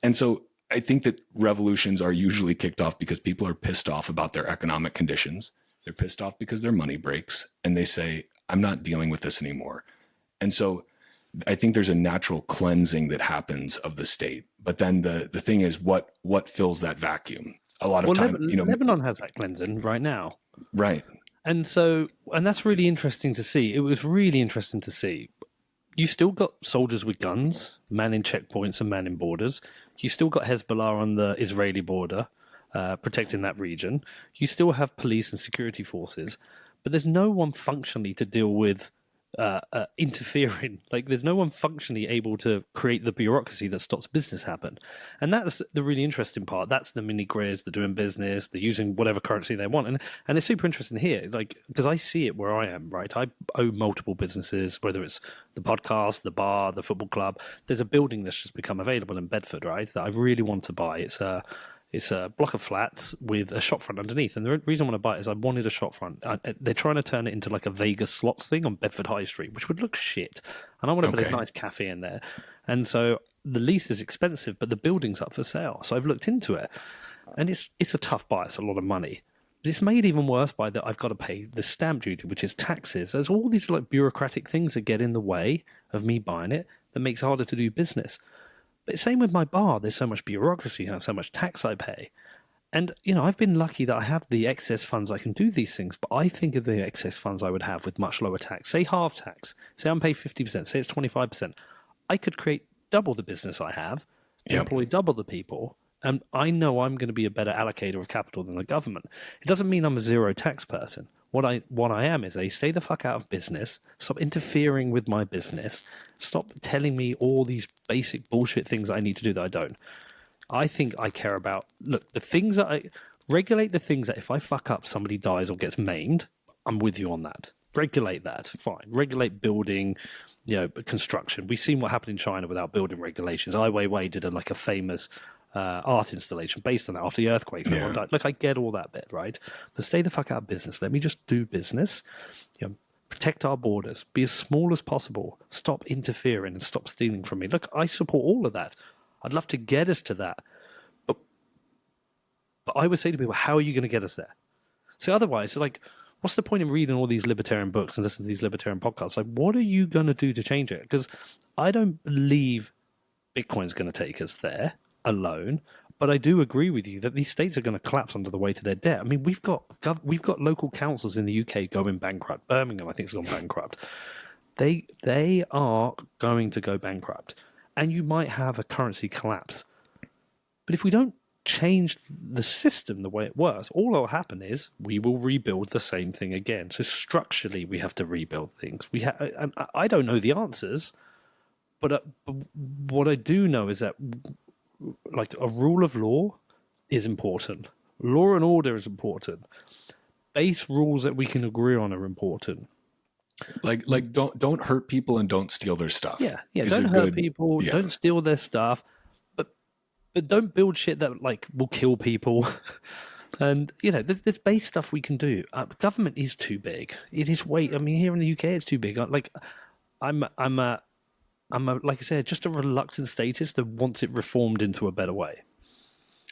And so I think that revolutions are usually kicked off because people are pissed off about their economic conditions. They're pissed off because their money breaks, and they say, I'm not dealing with this anymore. And so I think there's a natural cleansing that happens of the state. But then the thing is, what fills that vacuum? A lot of time, Lebanon has that cleansing right now. Right. And that's really interesting to see. It was really interesting to see. You still got soldiers with guns, manning checkpoints and manning borders. You still got Hezbollah on the Israeli border, protecting that region. You still have police and security forces, but there's no one functionally to deal with interfering. Like, there's no one functionally able to create the bureaucracy that stops business happen. And that's the really interesting part. That's the mini grids, they're doing business, they're using whatever currency they want. And it's super interesting here, like, because I see it where I am, right? I own multiple businesses, whether it's the podcast, the bar, the football club. There's a building that's just become available in Bedford, right, that I really want to buy. It's a block of flats with a shop front underneath. And the reason I want to buy it is I wanted a shop front. They're trying to turn it into like a Vegas slots thing on Bedford High Street, which would look shit. And I want to put a nice cafe in there. And so the lease is expensive, but the building's up for sale. So I've looked into it. And it's a tough buy. It's a lot of money. But it's made even worse by that I've got to pay the stamp duty, which is taxes. There's all these like bureaucratic things that get in the way of me buying it that makes it harder to do business. But same with my bar. There's so much bureaucracy and so much tax I pay. And, I've been lucky that I have the excess funds I can do these things, but I think of the excess funds I would have with much lower tax. Say half tax. Say I'm paid 50%. Say it's 25%. I could create double the business I have, employ double the people, and I know I'm going to be a better allocator of capital than the government. It doesn't mean I'm a zero tax person. What I am is stay the fuck out of business, stop interfering with my business, stop telling me all these basic bullshit things I need to do that I don't. I think I care about, look, the things that I regulate, the things that if I fuck up, somebody dies or gets maimed, I'm with you on that. Regulate that, fine. Regulate building, construction. We've seen what happened in China without building regulations. Ai Weiwei did a famous art installation based on that after the earthquake. Look, I get all that bit, right? But stay the fuck out of business. Let me just do business. Protect our borders. Be as small as possible. Stop interfering and stop stealing from me. Look, I support all of that. I'd love to get us to that. But I would say to people, how are you going to get us there? So otherwise, what's the point in reading all these libertarian books and listening to these libertarian podcasts? Like, what are you going to do to change it? Because I don't believe Bitcoin's going to take us there alone, but I do agree with you that these states are going to collapse under the weight of their debt. I mean, we've got local councils in the UK going bankrupt. Birmingham, I think, has gone bankrupt. They are going to go bankrupt, and you might have a currency collapse. But if we don't change the system the way it works, all that will happen is we will rebuild the same thing again. So structurally, we have to rebuild things. I don't know the answers, but what I do know is that a rule of law is important. Law and order is important. Base rules that we can agree on are important. Like don't hurt people and don't steal their stuff. Yeah. Don't hurt people. Yeah. Don't steal their stuff. But don't build shit that will kill people. And there's base stuff we can do. Government is too big. It is way. I mean, here in the UK, it's too big. I'm like I said, just a reluctant statist that wants it reformed into a better way.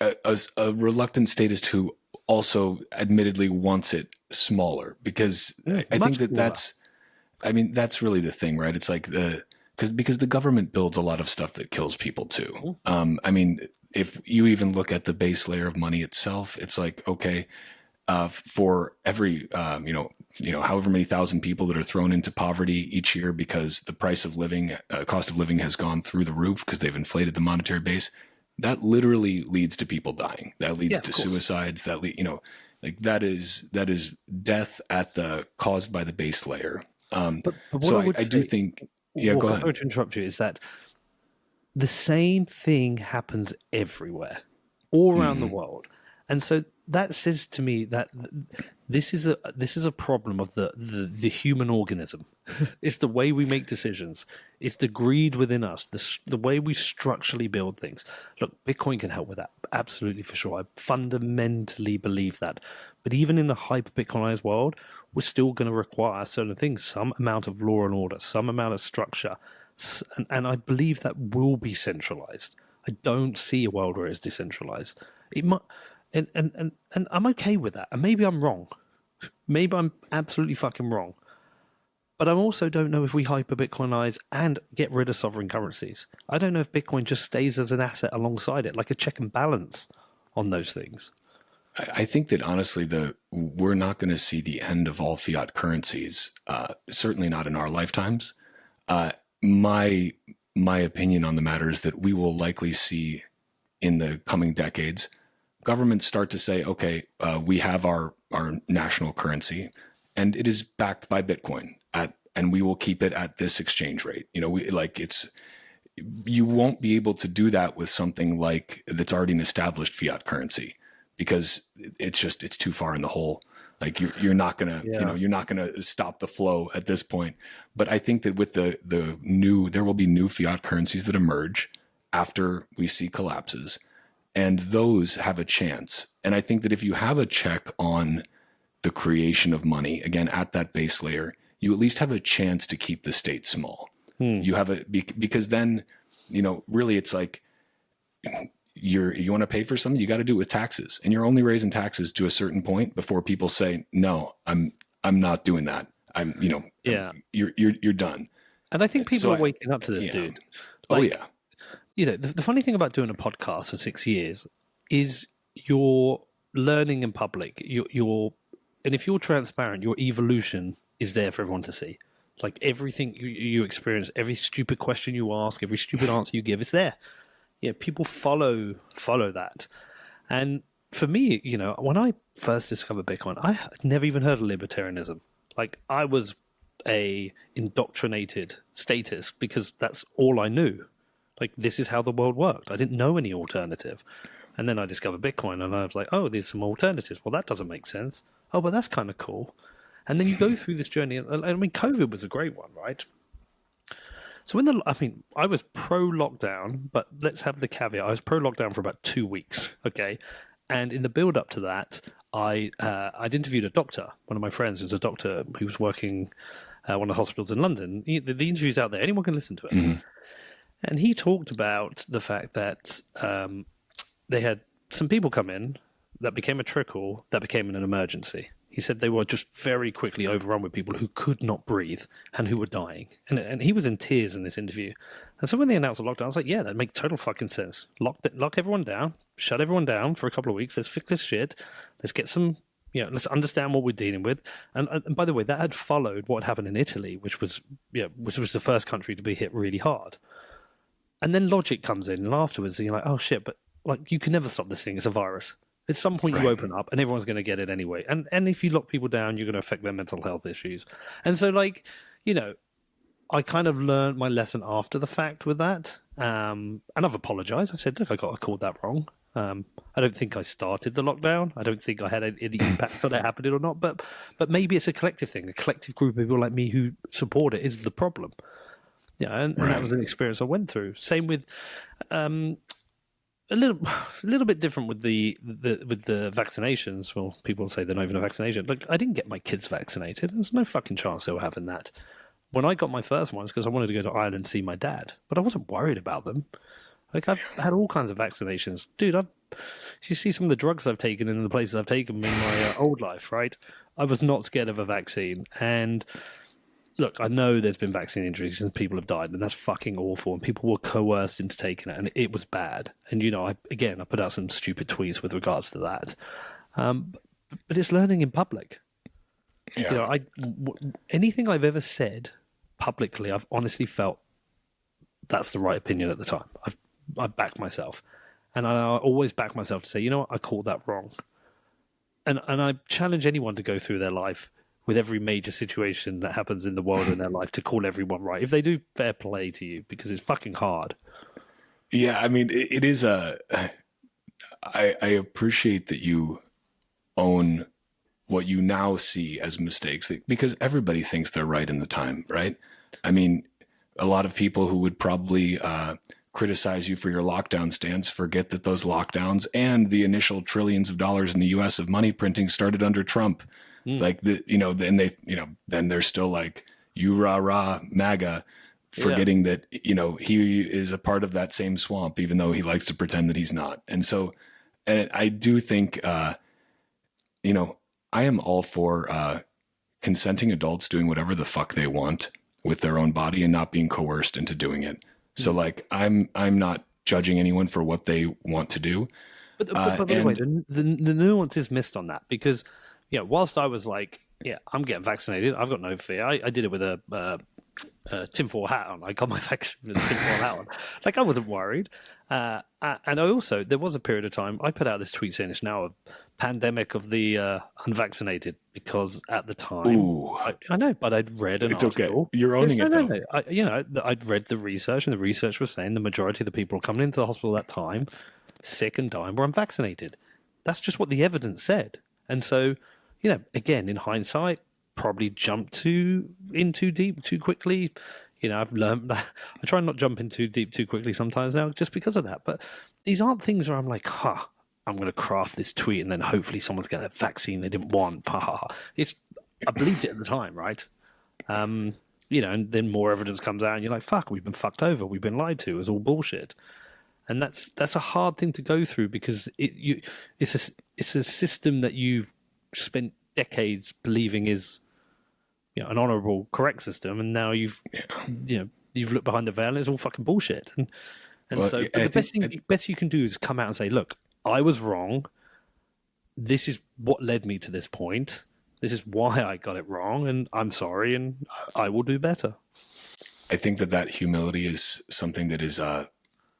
A reluctant statist who also admittedly wants it smaller, because I think that's really the thing, right? It's like because the government builds a lot of stuff that kills people too. I mean, if you even look at the base layer of money itself, it's like, okay, for every, however many thousand people that are thrown into poverty each year because the cost of living has gone through the roof because they've inflated the monetary base, that literally leads to people dying. That leads to suicides. That is death caused by the base layer. But what I do think, go ahead. Sorry to interrupt you, is that the same thing happens everywhere, all around the world. And so that says to me that this is a problem of the human organism. It's the way we make decisions. It's the greed within us, the way we structurally build things. Look, Bitcoin can help with that, absolutely, for sure. I fundamentally believe that. But even in the hyper-Bitcoinized world, we're still going to require certain things, some amount of law and order, some amount of structure. And I believe that will be centralized. I don't see a world where it's decentralized. It might, and I'm okay with that. And maybe I'm wrong. Maybe I'm absolutely fucking wrong. But I also don't know if we hyper-Bitcoinize and get rid of sovereign currencies. I don't know if Bitcoin just stays as an asset alongside it, like a check and balance on those things. I think that honestly, we're not going to see the end of all fiat currencies, certainly not in our lifetimes. My opinion on the matter is that we will likely see in the coming decades, governments start to say, okay, we have our national currency and it is backed by Bitcoin and we will keep it at this exchange rate. You won't be able to do that with something like that's already an established fiat currency, because it's too far in the hole. Like you're not gonna, you're not gonna stop the flow at this point. But I think that with there will be new fiat currencies that emerge after we see collapses, and those have a chance. And I think that if you have a check on the creation of money, again, at that base layer, you at least have a chance to keep the state small. You have because then, really it's like, you want to pay for something, you got to do it with taxes, and you're only raising taxes to a certain point before people say, no, I'm not doing that. You're done. And I think people are waking up to this, dude. The funny thing about doing a podcast for 6 years is you're learning in public. And if you're transparent, your evolution is there for everyone to see. Like everything you experience, every stupid question you ask, every stupid answer you give, it's there. Yeah, people follow that. And for me, when I first discovered Bitcoin, I had never even heard of libertarianism. Like I was a indoctrinated statist because that's all I knew. Like this is how the world worked. I didn't know any alternative. And then I discovered Bitcoin and I was like, oh, there's some alternatives. Well, that doesn't make sense. Oh, but that's kind of cool. And then you go through this journey. I mean, COVID was a great one, right? So I was pro-lockdown, but let's have the caveat. I was pro-lockdown for about 2 weeks, okay? And in the build-up to that, I'd interviewed a doctor, one of my friends who's a doctor who was working at one of the hospitals in London. The interview's out there. Anyone can listen to it. Mm-hmm. And he talked about the fact that they had some people come in that became a trickle, that became an emergency. He said they were just very quickly overrun with people who could not breathe and who were dying. And he was in tears in this interview. And so when they announced the lockdown, I was like, yeah, that makes total fucking sense. Lock everyone down, shut everyone down for a couple of weeks. Let's fix this shit. Let's get some, let's understand what we're dealing with. And by the way, that had followed what happened in Italy, which was the first country to be hit really hard. And then logic comes in, and afterwards you're like, oh shit, but like you can never stop this thing. It's a virus. At some point you open up and everyone's going to get it anyway. And if you lock people down, you're going to affect their mental health issues. And so I kind of learned my lesson after the fact with that. And I've apologized. I've said, look, I called that wrong. I don't think I started the lockdown. I don't think I had any impact on it happening or not. But maybe it's a collective thing. A collective group of people like me who support it is the problem. Yeah, and that was an experience I went through. Same with a little bit different with the vaccinations. Well, people say they're not even a vaccination. Look, I didn't get my kids vaccinated. There's no fucking chance they were having that. When I got my first ones, because I wanted to go to Ireland and see my dad, but I wasn't worried about them. Like I've had all kinds of vaccinations, dude. You see some of the drugs I've taken and the places I've taken in my old life, right? I was not scared of a vaccine. And look, I know there's been vaccine injuries and people have died, and that's fucking awful. And people were coerced into taking it, and it was bad. And I put out some stupid tweets with regards to that. But it's learning in public. Yeah. Anything I've ever said publicly, I've honestly felt that's the right opinion at the time. I back myself, and I always back myself to say, you know what, I called that wrong. And I challenge anyone to go through their life with every major situation that happens in the world in their life to call everyone right. If they do, fair play to you, because it's fucking hard. Yeah, I mean, it is I appreciate that you own what you now see as mistakes, because everybody thinks they're right in the time, right? I mean, a lot of people who would probably criticize you for your lockdown stance forget that those lockdowns and the initial trillions of dollars in the U.S. of money printing started under Trump. Like then then they're still like, you rah rah MAGA, forgetting that, he is a part of that same swamp, even though he likes to pretend that he's not. And so, and I do think, I am all for consenting adults doing whatever the fuck they want with their own body and not being coerced into doing it. So like, I'm not judging anyone for what they want to do. But by the way, the nuance is missed on that because, whilst I was like, I'm getting vaccinated, I've got no fear. I did it with a tinfoil hat on. I got my vaccine with a tinfoil hat on. Like, I wasn't worried. And there was a period of time, I put out this tweet saying it's now a pandemic of the unvaccinated because at the time, I know, but I'd read an article. It's okay. You're owning it, though. No. I'd read the research, and the research was saying the majority of the people coming into the hospital at that time, sick and dying, were unvaccinated. That's just what the evidence said. And so, again, in hindsight, probably jumped in too deep too quickly. I've learned that I try not jump in too deep too quickly sometimes now just because of that. But these aren't things where I'm like, I'm going to craft this tweet and then hopefully someone's getting a vaccine they didn't want. I believed it at the time, right? And then more evidence comes out and you're like, fuck, we've been fucked over. We've been lied to. It's all bullshit. And that's a hard thing to go through because it's a system that you've spent decades believing is an honourable, correct system, and now you've looked behind the veil and it's all fucking bullshit. The best you can do is come out and say, look, I was wrong. This is what led me to this point. This is why I got it wrong, and I'm sorry, and I will do better. I think that humility is something that is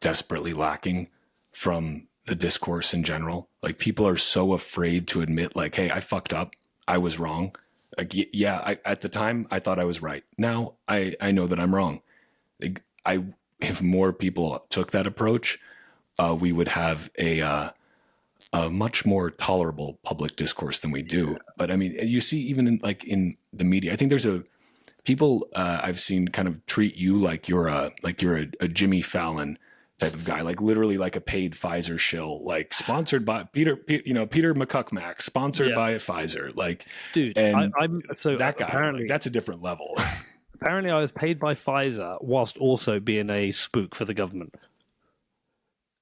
desperately lacking from the discourse in general. Like, people are so afraid to admit, like, hey, I fucked up. I was wrong. Like, at the time I thought I was right. Now I know that I'm wrong. If more people took that approach, we would have a much more tolerable public discourse than we do. But I mean, you see, even in the media, I think there's people I've seen kind of treat you like you're a Jimmy Fallon type of guy, like literally like a paid Pfizer shill, like sponsored by Peter McCormack, sponsored by Pfizer, like, dude. And I'm so that guy, apparently, like, that's a different level. Apparently, I was paid by Pfizer whilst also being a spook for the government.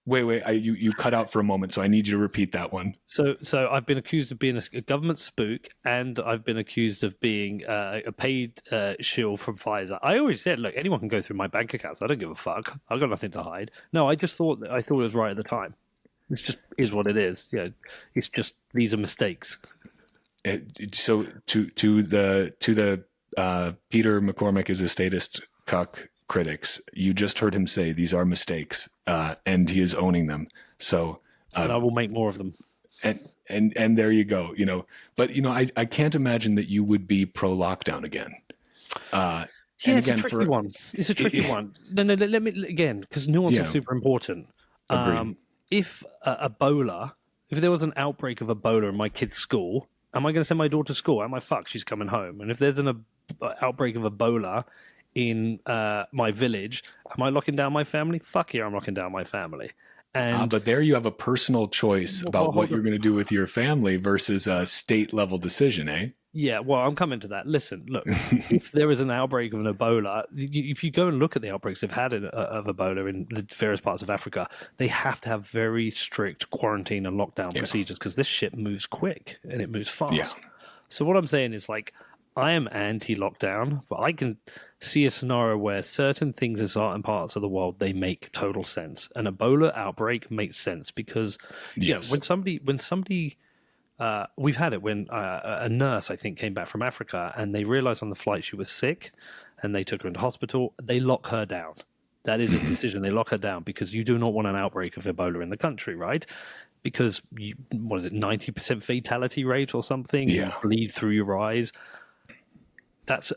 Wait, you cut out for a moment, so I need you to repeat that one. So I've been accused of being a government spook, and I've been accused of being a paid shill from Pfizer. I always said, look, anyone can go through my bank accounts. I don't give a fuck. I've got nothing to hide. No, I thought it was right at the time. It's just is what it is. It's just these are mistakes. So to the Peter McCormack is a statist CUCK critics, you just heard him say these are mistakes, and he is owning them. So and I will make more of them. And there you go. But I can't imagine that you would be pro lockdown again. It's a tricky one. It's a tricky one. No, let me again, because nuance is super important. If Ebola, if there was an outbreak of Ebola in my kid's school, am I going to send my daughter to school? Am I fucked? She's coming home. And if there's an outbreak of Ebola in my village, am I locking down my family? Fuck yeah, I'm locking down my family. And but there you have a personal choice about what you're going to do with your family versus a state level decision, eh? Yeah, well, I'm coming to that. Listen, look, if there is an outbreak of an Ebola, if you go and look at the outbreaks they've had of Ebola in the various parts of Africa, they have to have very strict quarantine and lockdown procedures because this shit moves quick and it moves fast. Yeah. So what I'm saying is, like, I am anti-lockdown, but I can see a scenario where certain things in certain parts of the world, they make total sense. An Ebola outbreak makes sense because when somebody we've had it when a nurse, I think, came back from Africa and they realized on the flight she was sick and they took her into hospital. They lock her down. That is a decision. They lock her down because you do not want an outbreak of Ebola in the country, right? Because 90% fatality rate or something? Yeah. You bleed through your eyes. That's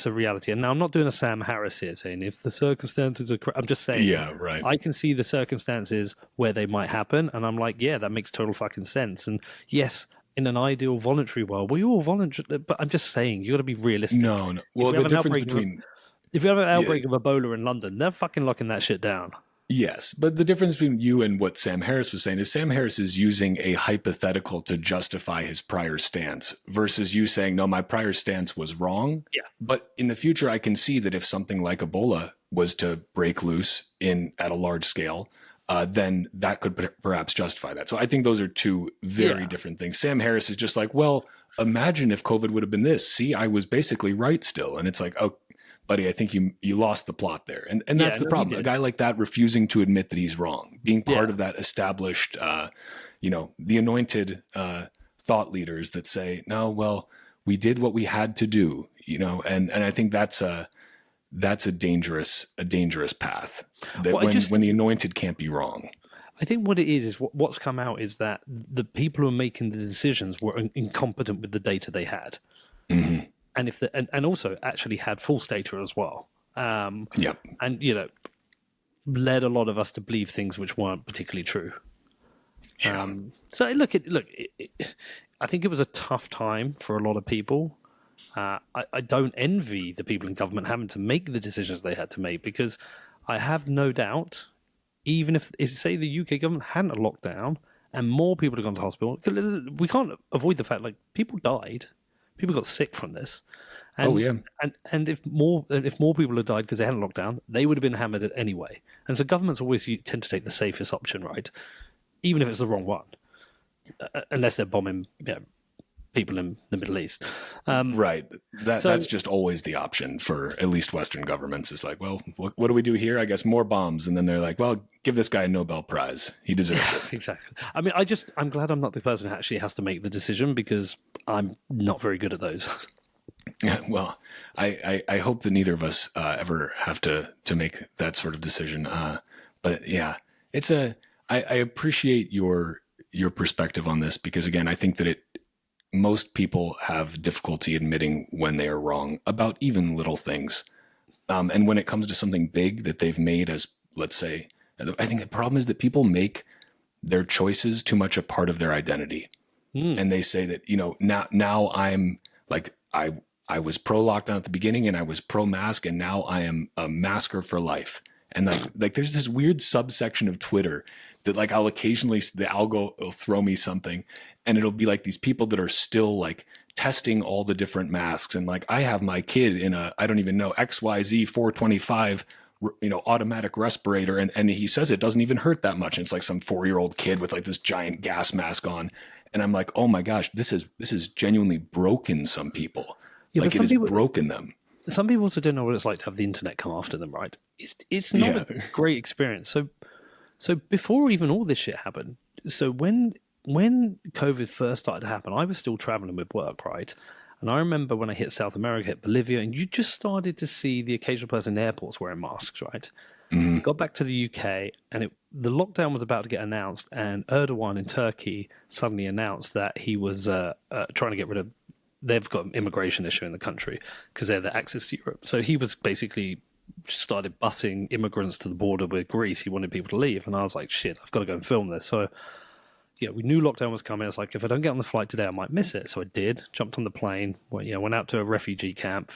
a reality. And now I'm not doing a Sam Harris here saying if the circumstances are I'm just saying right. I can see the circumstances where they might happen and I'm like, yeah, that makes total fucking sense. And yes, in an ideal voluntary world, we all voluntary, but I'm just saying you got to be realistic. No. Well, the difference between if you have an outbreak of Ebola in London, they're fucking locking that shit down. Yes, but the difference between you and what Sam Harris was saying is Sam Harris is using a hypothetical to justify his prior stance versus you saying, no, my prior stance was wrong. Yeah. But in the future, I can see that if something like Ebola was to break loose at a large scale, then that could perhaps justify that. So I think those are two very different things. Sam Harris is just like, well, imagine if COVID would have been this. See, I was basically right still. And it's like, oh, buddy, I think you lost the plot there. And that's the problem. A guy like that refusing to admit that he's wrong, being part of that established, the anointed thought leaders that say, no, well, we did what we had to do, and I think that's a dangerous path that when the anointed can't be wrong. I think what it is what's come out is that the people who are making the decisions were incompetent with the data they had. Mm-hmm. And also actually had false data as well. And, led a lot of us to believe things which weren't particularly true. Yeah. So I think it was a tough time for a lot of people. I don't envy the people in government having to make the decisions they had to make, because I have no doubt, even if say the UK government hadn't a lockdown and more people had gone to hospital, we can't avoid the fact people died. People got sick from this. And, and if more people had died because they hadn't lockdown, they would have been hammered anyway. And so governments always tend to take the safest option, right? Even if it's the wrong one, unless they're bombing people in the Middle East. Right. That's just always the option for at least Western governments. It's like, well, what do we do here? I guess more bombs. And then they're like, well, give this guy a Nobel Prize. He deserves it. Exactly. I mean, I'm glad I'm not the person who actually has to make the decision, because I'm not very good at those. Yeah, well, I hope that neither of us ever have to make that sort of decision. But yeah, I appreciate your perspective on this, because again, I think that most people have difficulty admitting when they are wrong about even little things. And when it comes to something big that they've made as, let's say, I think the problem is that people make their choices too much a part of their identity. And they say that, now I'm like, I was pro lockdown at the beginning and I was pro mask, and now I am a masker for life. And like there's this weird subsection of Twitter that I'll occasionally, the algo will throw me something, and it'll be like these people that are still testing all the different masks. And I have my kid in I don't even know, XYZ 425, automatic respirator. And he says it doesn't even hurt that much. And it's some 4-year-old kid with this giant gas mask on. And I'm like, oh my gosh, this is genuinely broken some people. Yeah, it has broken them. Some people also don't know what it's like to have the internet come after them, right? It's not a great experience. So before even all this shit happened, so when COVID first started to happen, I was still traveling with work, right? And I remember when I hit South America, hit Bolivia, and you just started to see the occasional person in airports wearing masks, right? Mm-hmm. Got back to the UK, and the lockdown was about to get announced, and Erdogan in Turkey suddenly announced that he was trying to get rid of. They've got an immigration issue in the country because they're the access to Europe. So he was basically started busing immigrants to the border with Greece. He wanted people to leave. And I was like, shit, I've got to go and film this. So, we knew lockdown was coming. It's like, if I don't get on the flight today, I might miss it. So I did, jumped on the plane, went out to a refugee camp,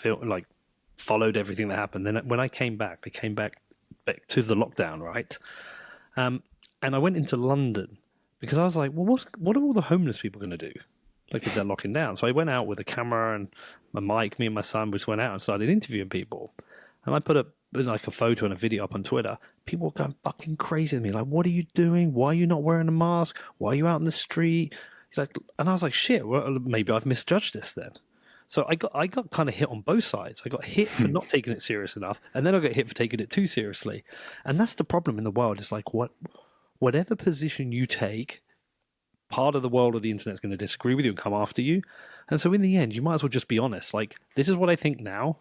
followed everything that happened. Then when I came back back to the lockdown, right? And I went into London because I was like, well, what are all the homeless people going to do? If they're locking down. So I went out with a camera and my mic, me and my son, we just went out and started interviewing people. And I put a photo and a video up on Twitter. People were going fucking crazy with me. Like, what are you doing? Why are you not wearing a mask? Why are you out in the street? And I was like, shit, well, maybe I've misjudged this then. So I got kind of hit on both sides. I got hit for not taking it serious enough, and then I got hit for taking it too seriously. And that's the problem in the world. It's whatever position you take, part of the world of the internet is going to disagree with you and come after you. And so in the end, you might as well just be honest. This is what I think now.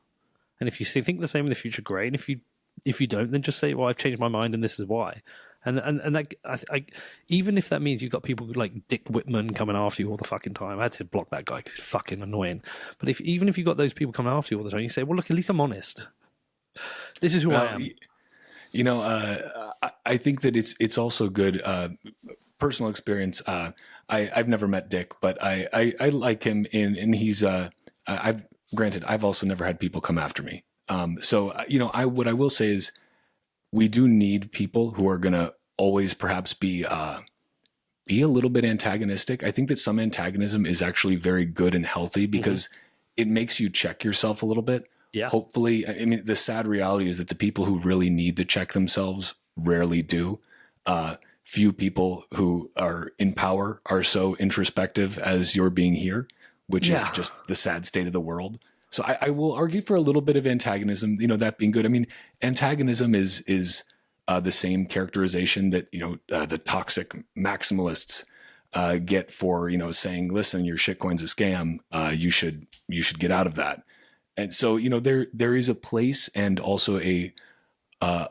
And if you think the same in the future, great. And if you don't, then just say, well, I've changed my mind and this is why. And that, I even if that means you've got people like Dick Whitman coming after you all the fucking time, I had to block that guy because he's fucking annoying. But even if you've got those people coming after you all the time, you say, well, look, at least I'm honest. This is who I am. I think that it's also good. Personal experience. I've never met Dick, but I like him and he's I've also never had people come after me. So what I will say is we do need people who are going to always perhaps be a little bit antagonistic. I think that some antagonism is actually very good and healthy because it makes you check yourself a little bit. Yeah. Hopefully, I mean, the sad reality is that the people who really need to check themselves rarely do. Few people who are in power are so introspective as you're being here, which is just the sad state of the world. So I will argue for a little bit of antagonism, that being good. I mean, antagonism is the same characterization that, the toxic maximalists get for, saying, listen, your shitcoin's a scam. You should get out of that. And so, there is a place and also a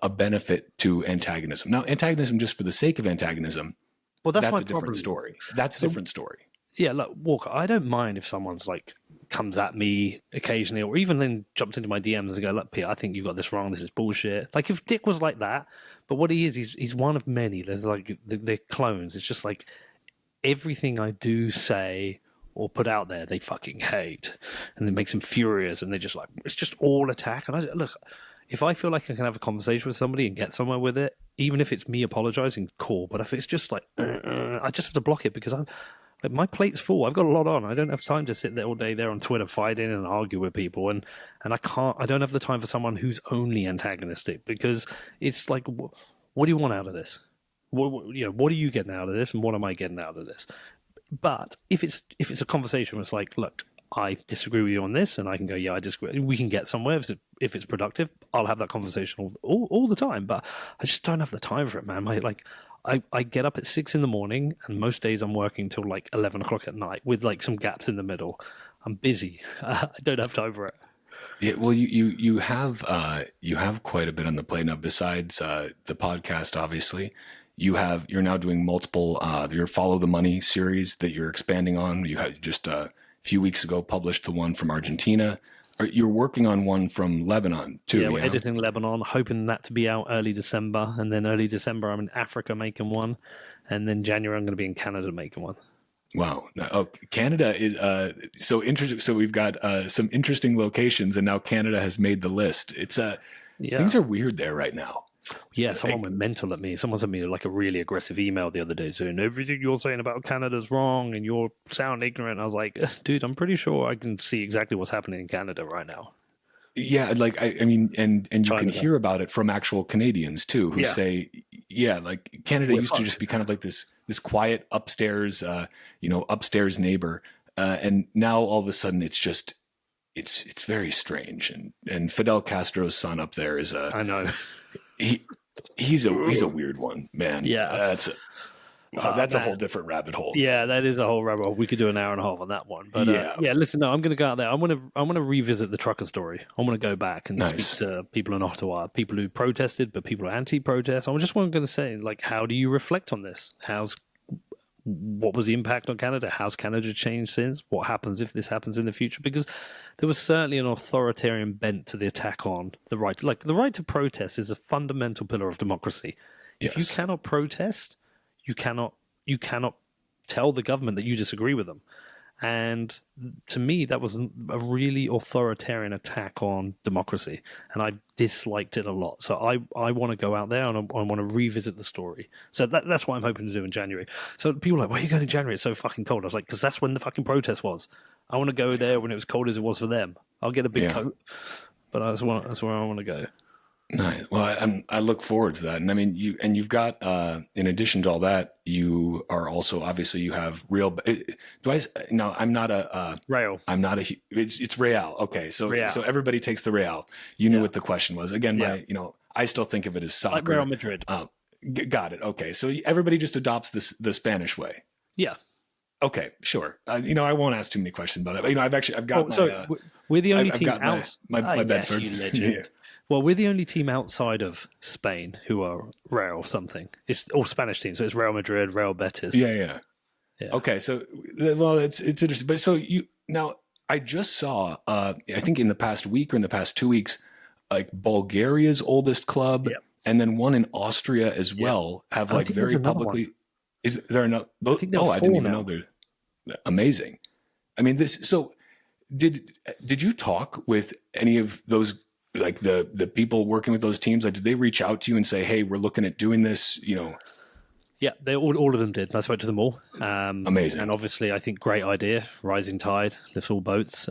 benefit to antagonism. Now, antagonism just for the sake of antagonism, well, that's a different story. That's a different story. Yeah, look, Walker, I don't mind if someone's like comes at me occasionally, or even then jumps into my DMs and go, look, Pete, I think you got this wrong. This is bullshit. Like if Dick was like that, but what he is, he's one of many. There's like they're clones. It's just like everything I do say or put out there, they fucking hate, and it makes them furious, and they're just like, it's just all attack. And I look, if I feel like I can have a conversation with somebody and get somewhere with it, even if it's me apologizing, cool. But if it's just like, I just have to block it because my plate's full. I've got a lot on. I don't have time to sit there all day there on Twitter fighting and argue with people. And I don't have the time for someone who's only antagonistic, because it's like, what do you want out of this? What are you getting out of this? And what am I getting out of this? But if it's a conversation where it's like, look, I disagree with you on this, and I can go, yeah, I disagree. We can get somewhere if it's productive. I'll have that conversation all the time, but I just don't have the time for it, man. I get up at 6 a.m, and most days I'm working till like 11 o'clock at night with like some gaps in the middle. I'm busy. I don't have time for it. Yeah, well, you have quite a bit on the plate now. Besides the podcast, obviously, you're now doing multiple your Follow the Money series that you're expanding on. You had just a few weeks ago published the one from Argentina. You're working on one from Lebanon too. Yeah, we're editing Lebanon, hoping that to be out early December, and then early December I'm in Africa making one, and then January I'm going to be in Canada making one. Wow. Oh, Canada is so interesting. So we've got some interesting locations, and now Canada has made the list. It's things are weird there right now. Yeah, someone went mental at me. Someone sent me like a really aggressive email the other day saying everything you're saying about Canada's wrong and you sound ignorant. I was like, dude, I'm pretty sure I can see exactly what's happening in Canada right now. Yeah, like I mean, and you can hear about it from actual Canadians too, who say, yeah, like Canada used to just be kind of like this quiet upstairs, upstairs neighbor, and now all of a sudden it's very strange. And Fidel Castro's son up there is I know. He's a weird one, man. Yeah, that's a whole different rabbit hole. Yeah, that is a whole rabbit hole. We could do an hour and a half on that one. But yeah, listen, no, I'm going to go out there. I want to revisit the trucker story. I want to go back and speak to people in Ottawa, people who protested, but people who anti-protest. I just want to say, like, how do you reflect on this? What was the impact on Canada? How's Canada changed since? What happens if this happens in the future? Because there was certainly an authoritarian bent to the attack on the right. Like, the right to protest is a fundamental pillar of democracy. If you cannot protest, you cannot tell the government that you disagree with them. And to me, that was a really authoritarian attack on democracy, and I disliked it a lot. So I want to go out there and I want to revisit the story. So that's what I'm hoping to do in January. So people are like, why are you going in January? It's so fucking cold. I was like, because that's when the fucking protest was. I want to go there when it was cold as it was for them. I'll get a big coat, but that's where I want to go. Nice. Well, I look forward to that. And I mean, you've got, in addition to all that, you are also, obviously you have Real, no, I'm not a, Rail. I'm not a, it's Real. Okay. So, Real. So everybody takes the Real. You knew what the question was. Again, I still think of it as soccer. Like Real Madrid. Got it. Okay. So everybody just adopts the Spanish way. Yeah. Okay, sure. I won't ask too many questions about it. I've got we're the only team my Bedford. You legend. Yeah. Well, we're the only team outside of Spain who are Real something. It's all Spanish teams, so it's Real Madrid, Real Betis. Yeah. Okay, so it's interesting. But so I just saw I think in the past week or in the past 2 weeks, like Bulgaria's oldest club, and then one in Austria as well have like very publicly. One. Is there another? I didn't even know they're amazing. I mean, this. So did you talk with any of those like the people working with those teams, like, did they reach out to you and say, hey, we're looking at doing this, Yeah, they all of them did. I spoke to them all. Amazing. And obviously, I think great idea. Rising tide lifts all boats.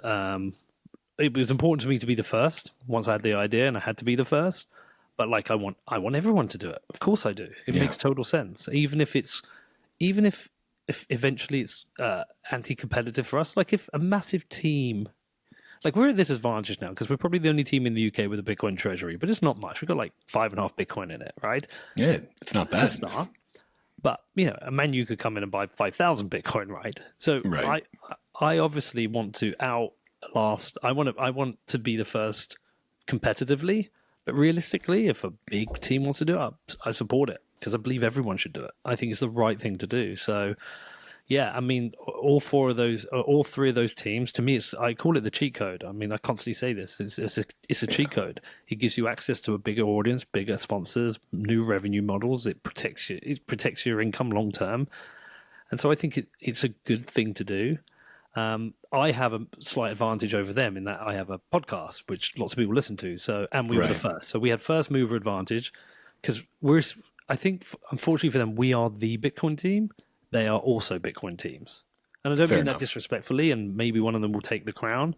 It was important to me to be the first once I had the idea, and I had to be the first. But like, I want everyone to do it. Of course, I do. It makes total sense. Even if eventually it's anti-competitive for us. Like, if a massive team. Like, we're at this advantage now because we're probably the only team in the UK with a Bitcoin treasury, but it's not much. We've got like 5.5 Bitcoin in it, right? Yeah, it's not bad. It's a start. But, a Man U could come in and buy 5,000 Bitcoin, right? So right. I obviously want to outlast. I want to be the first competitively, but realistically, if a big team wants to do it, I support it because I believe everyone should do it. I think it's the right thing to do. So, yeah, I mean, all three of those teams, to me, I call it the cheat code. I mean, I constantly say this. It's a cheat code. It gives you access to a bigger audience, bigger sponsors, new revenue models. It protects you. It protects your income long term. And so I think it's a good thing to do. I have a slight advantage over them in that I have a podcast, which lots of people listen to. So, and we were the first. So we had first mover advantage because I think, unfortunately for them, we are the Bitcoin team. They are also Bitcoin teams. And I don't mean that disrespectfully, and maybe one of them will take the crown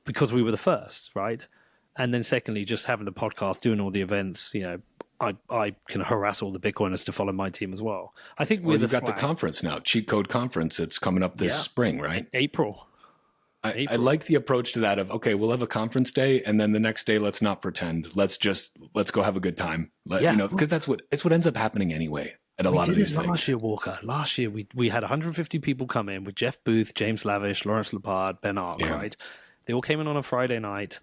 because we were the first, right? And then secondly, just having the podcast, doing all the events, I can harass all the Bitcoiners to follow my team as well. I think we've got the conference now, CheatCode Conference. It's coming up this spring, right? April. I like the approach to that of, okay, we'll have a conference day, and then the next day, let's not pretend. Let's go have a good time. Because that's what ends up happening anyway. At a lot of these things. Last year, Walker. Last year, we had 150 people come in with Jeff Booth, James Lavish, Lawrence Lepard, Ben Ark, right? They all came in on a Friday night.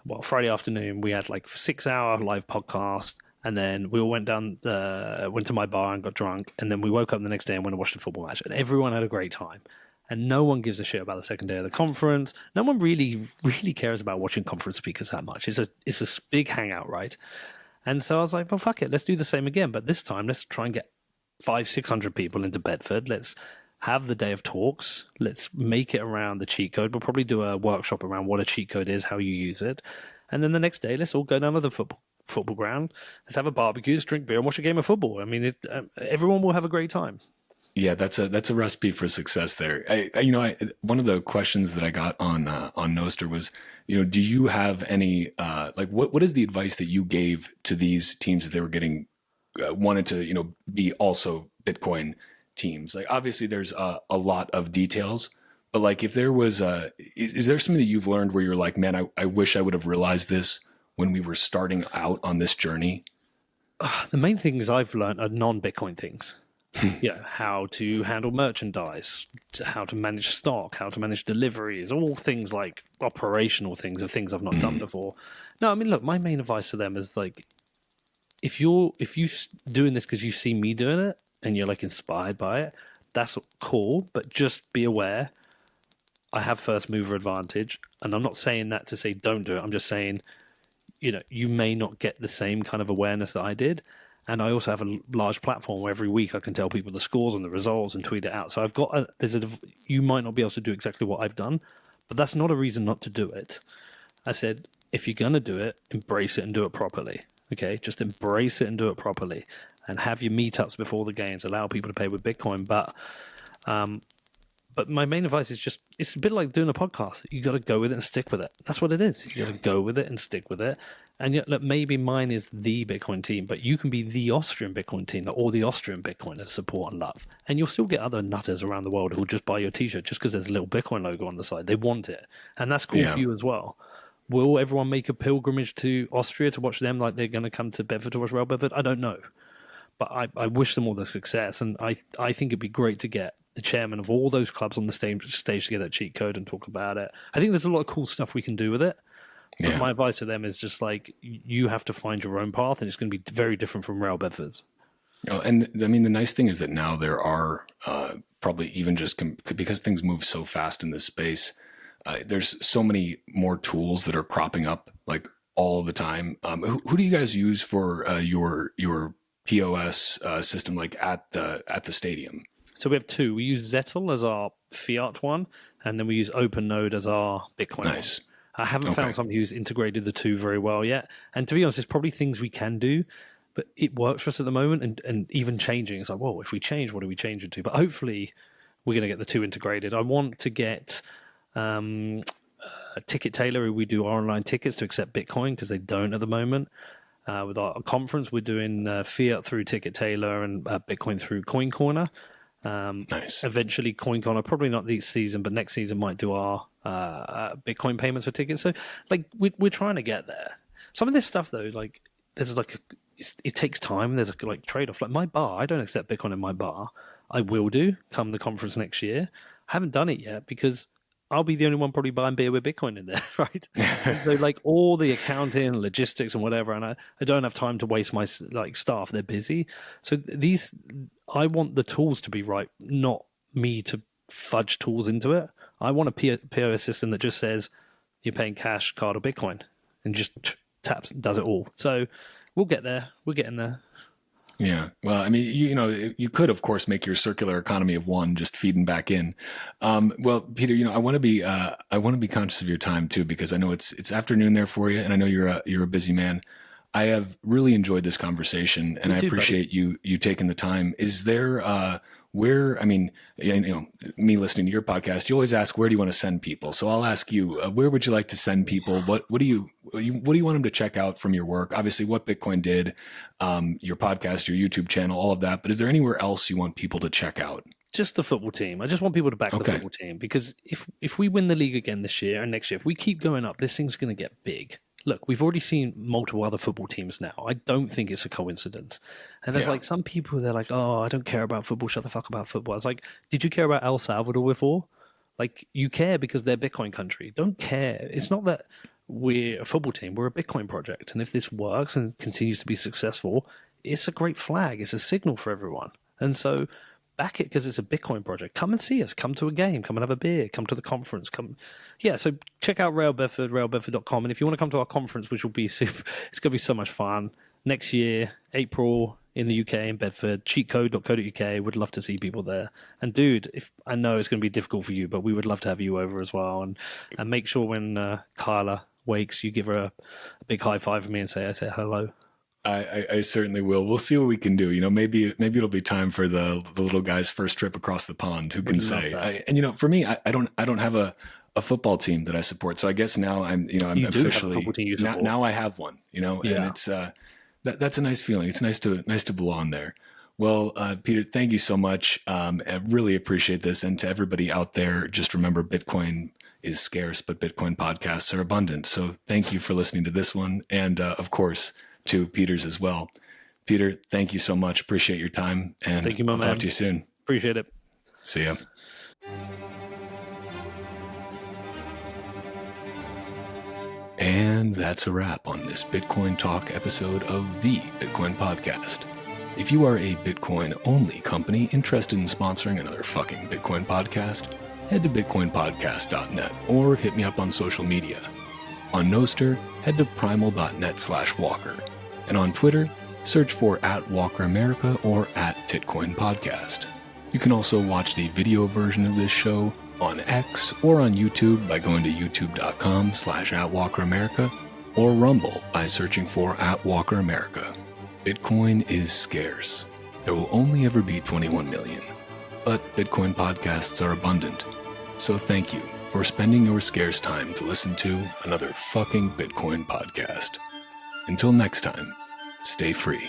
Well, Friday afternoon, we had like 6-hour live podcast, and then we all went to my bar and got drunk, and then we woke up the next day and went and watched a football match, and everyone had a great time. And no one gives a shit about the second day of the conference. No one really, really cares about watching conference speakers that much. It's a big hangout, right? And so I was like, well, fuck it. Let's do the same again. But this time, let's try and get 500-600 people into Bedford. Let's have the day of talks. Let's make it around the cheat code. We'll probably do a workshop around what a cheat code is, how you use it. And then the next day, let's all go down to the football ground. Let's have a barbecue, let's drink beer, and watch a game of football. I mean, everyone will have a great time. Yeah, that's a recipe for success there. One of the questions that I got on Nostr was, do you have any what is the advice that you gave to these teams that they were getting wanted to be also Bitcoin teams? Like, obviously there's a lot of details, but like, if there was is there something that you've learned where you're like, man, I wish I would have realized this when we were starting out on this journey? The main things I've learned are non-Bitcoin things. How to handle merchandise, how to manage stock, how to manage deliveries, all things like operational things of things I've not done before. No, I mean, look, my main advice to them is like, if you doing this because you see me doing it and you're like inspired by it, that's cool. But just be aware, I have first mover advantage, and I'm not saying that to say don't do it. I'm just saying, you may not get the same kind of awareness that I did. And I also have a large platform where every week I can tell people the scores and the results and tweet it out. So I've got you might not be able to do exactly what I've done, but that's not a reason not to do it. I said, if you're going to do it, embrace it and do it properly. Okay, just embrace it and do it properly, and have your meetups before the games. Allow people to pay with Bitcoin, but my main advice is just, it's a bit like doing a podcast. You got to go with it and stick with it. That's what it is. You got to go with it and stick with it. And yet, look, maybe mine is the Bitcoin team, but you can be the Austrian Bitcoin team or the Austrian Bitcoiners support and love. And you'll still get other nutters around the world who will just buy your t-shirt just because there's a little Bitcoin logo on the side. They want it. And that's cool for you as well. Will everyone make a pilgrimage to Austria to watch them like they're going to come to Bedford to watch Real Bedford? I don't know. But I wish them all the success. And I think it'd be great to get the chairman of all those clubs on the stage together at CheatCode and talk about it. I think there's a lot of cool stuff we can do with it. But my advice to them is just like, you have to find your own path, and it's going to be very different from Real Bedford's. And I mean, the nice thing is that now there are probably even just because things move so fast in this space, there's so many more tools that are cropping up like all the time. Who do you guys use for your POS system, like at the stadium? So we have two. We use Zettel as our fiat one, and then we use OpenNode as our Bitcoin one. I haven't found somebody who's integrated the two very well yet. And to be honest, there's probably things we can do, but it works for us at the moment. And even changing, it's like, well, if we change, what do we change it to? But hopefully we're going to get the two integrated. I want to get Ticket Tailor, we do our online tickets to accept Bitcoin because they don't at the moment. With our conference, we're doing fiat through Ticket Tailor and Bitcoin through Coin Corner. Nice. Eventually, Coin Corner, probably not this season, but next season might do our Bitcoin payments for tickets. So, like, we're trying to get there. Some of this stuff, though, like, there's like it takes time. There's a like trade-off. Like my bar, I don't accept Bitcoin in my bar. I will do come the conference next year. I haven't done it yet because I'll be the only one probably buying beer with Bitcoin in there, right? So like all the accounting, logistics, and whatever, and I don't have time to waste my like staff. They're busy. So I want the tools to be right, not me to fudge tools into it. I want a POS system that just says you're paying cash, card, or Bitcoin, and just taps does it all. So we'll get there. We're getting there. Yeah. Well, I mean, you could, of course, make your circular economy of one just feeding back in. Well, Peter, I want to be conscious of your time too, because I know it's afternoon there for you, and I know you're a busy man. I have really enjoyed this conversation, and I appreciate you taking the time. Is there where, I mean, me listening to your podcast, you always ask, where do you want to send people? So I'll ask you, where would you like to send people? What do you want them to check out from your work? Obviously, What Bitcoin Did, your podcast, your YouTube channel, all of that. But is there anywhere else you want people to check out? Just the football team. I just want people to back the football team, because if we win the league again this year and next year, if we keep going up, this thing's going to get big. Look, we've already seen multiple other football teams now. I don't think it's a coincidence. And there's like some people, they're like, oh, I don't care about football. Shut the fuck about football. I was like, did you care about El Salvador before? Like, you care because they're Bitcoin country. Don't care. It's not that we're a football team. We're a Bitcoin project. And if this works and continues to be successful, it's a great flag. It's a signal for everyone. And so back it because it's a Bitcoin project. Come and see us. Come to a game. Come and have a beer. Come to the conference. So check out Real Bedford, realbedford.com. And if you want to come to our conference, which will be super, it's going to be so much fun. Next year, April, in the UK, in Bedford, cheatcode.co.uk. Would love to see people there. And dude, I know it's going to be difficult for you, but we would love to have you over as well. And make sure when Kyla wakes, you give her a big high five for me and I say hello. I certainly will. We'll see what we can do. Maybe it'll be time for the little guy's first trip across the pond. Who can say? For me, I don't have a football team that I support. So I guess now I'm officially now I have one. And it's that's a nice feeling. It's nice to belong there. Well, Peter, thank you so much. I really appreciate this. And to everybody out there, just remember, Bitcoin is scarce, but Bitcoin podcasts are abundant. So thank you for listening to this one, and of course, to Peter's as well. Peter, thank you so much. Appreciate your time. And thank you, my man. Talk to you soon. Appreciate it. See ya. And that's a wrap on this Bitcoin Talk episode of the Bitcoin Podcast. If you are a Bitcoin-only company interested in sponsoring another fucking Bitcoin podcast, head to bitcoinpodcast.net or hit me up on social media. On Nostr, head to primal.net/Walker. And on Twitter, search for @WalkerAmerica or @TitcoinPodcast. You can also watch the video version of this show on X or on YouTube by going to youtube.com/@WalkerAmerica or Rumble by searching for @WalkerAmerica. Bitcoin is scarce. There will only ever be 21 million. But Bitcoin podcasts are abundant. So thank you for spending your scarce time to listen to another fucking Bitcoin podcast. Until next time, stay free.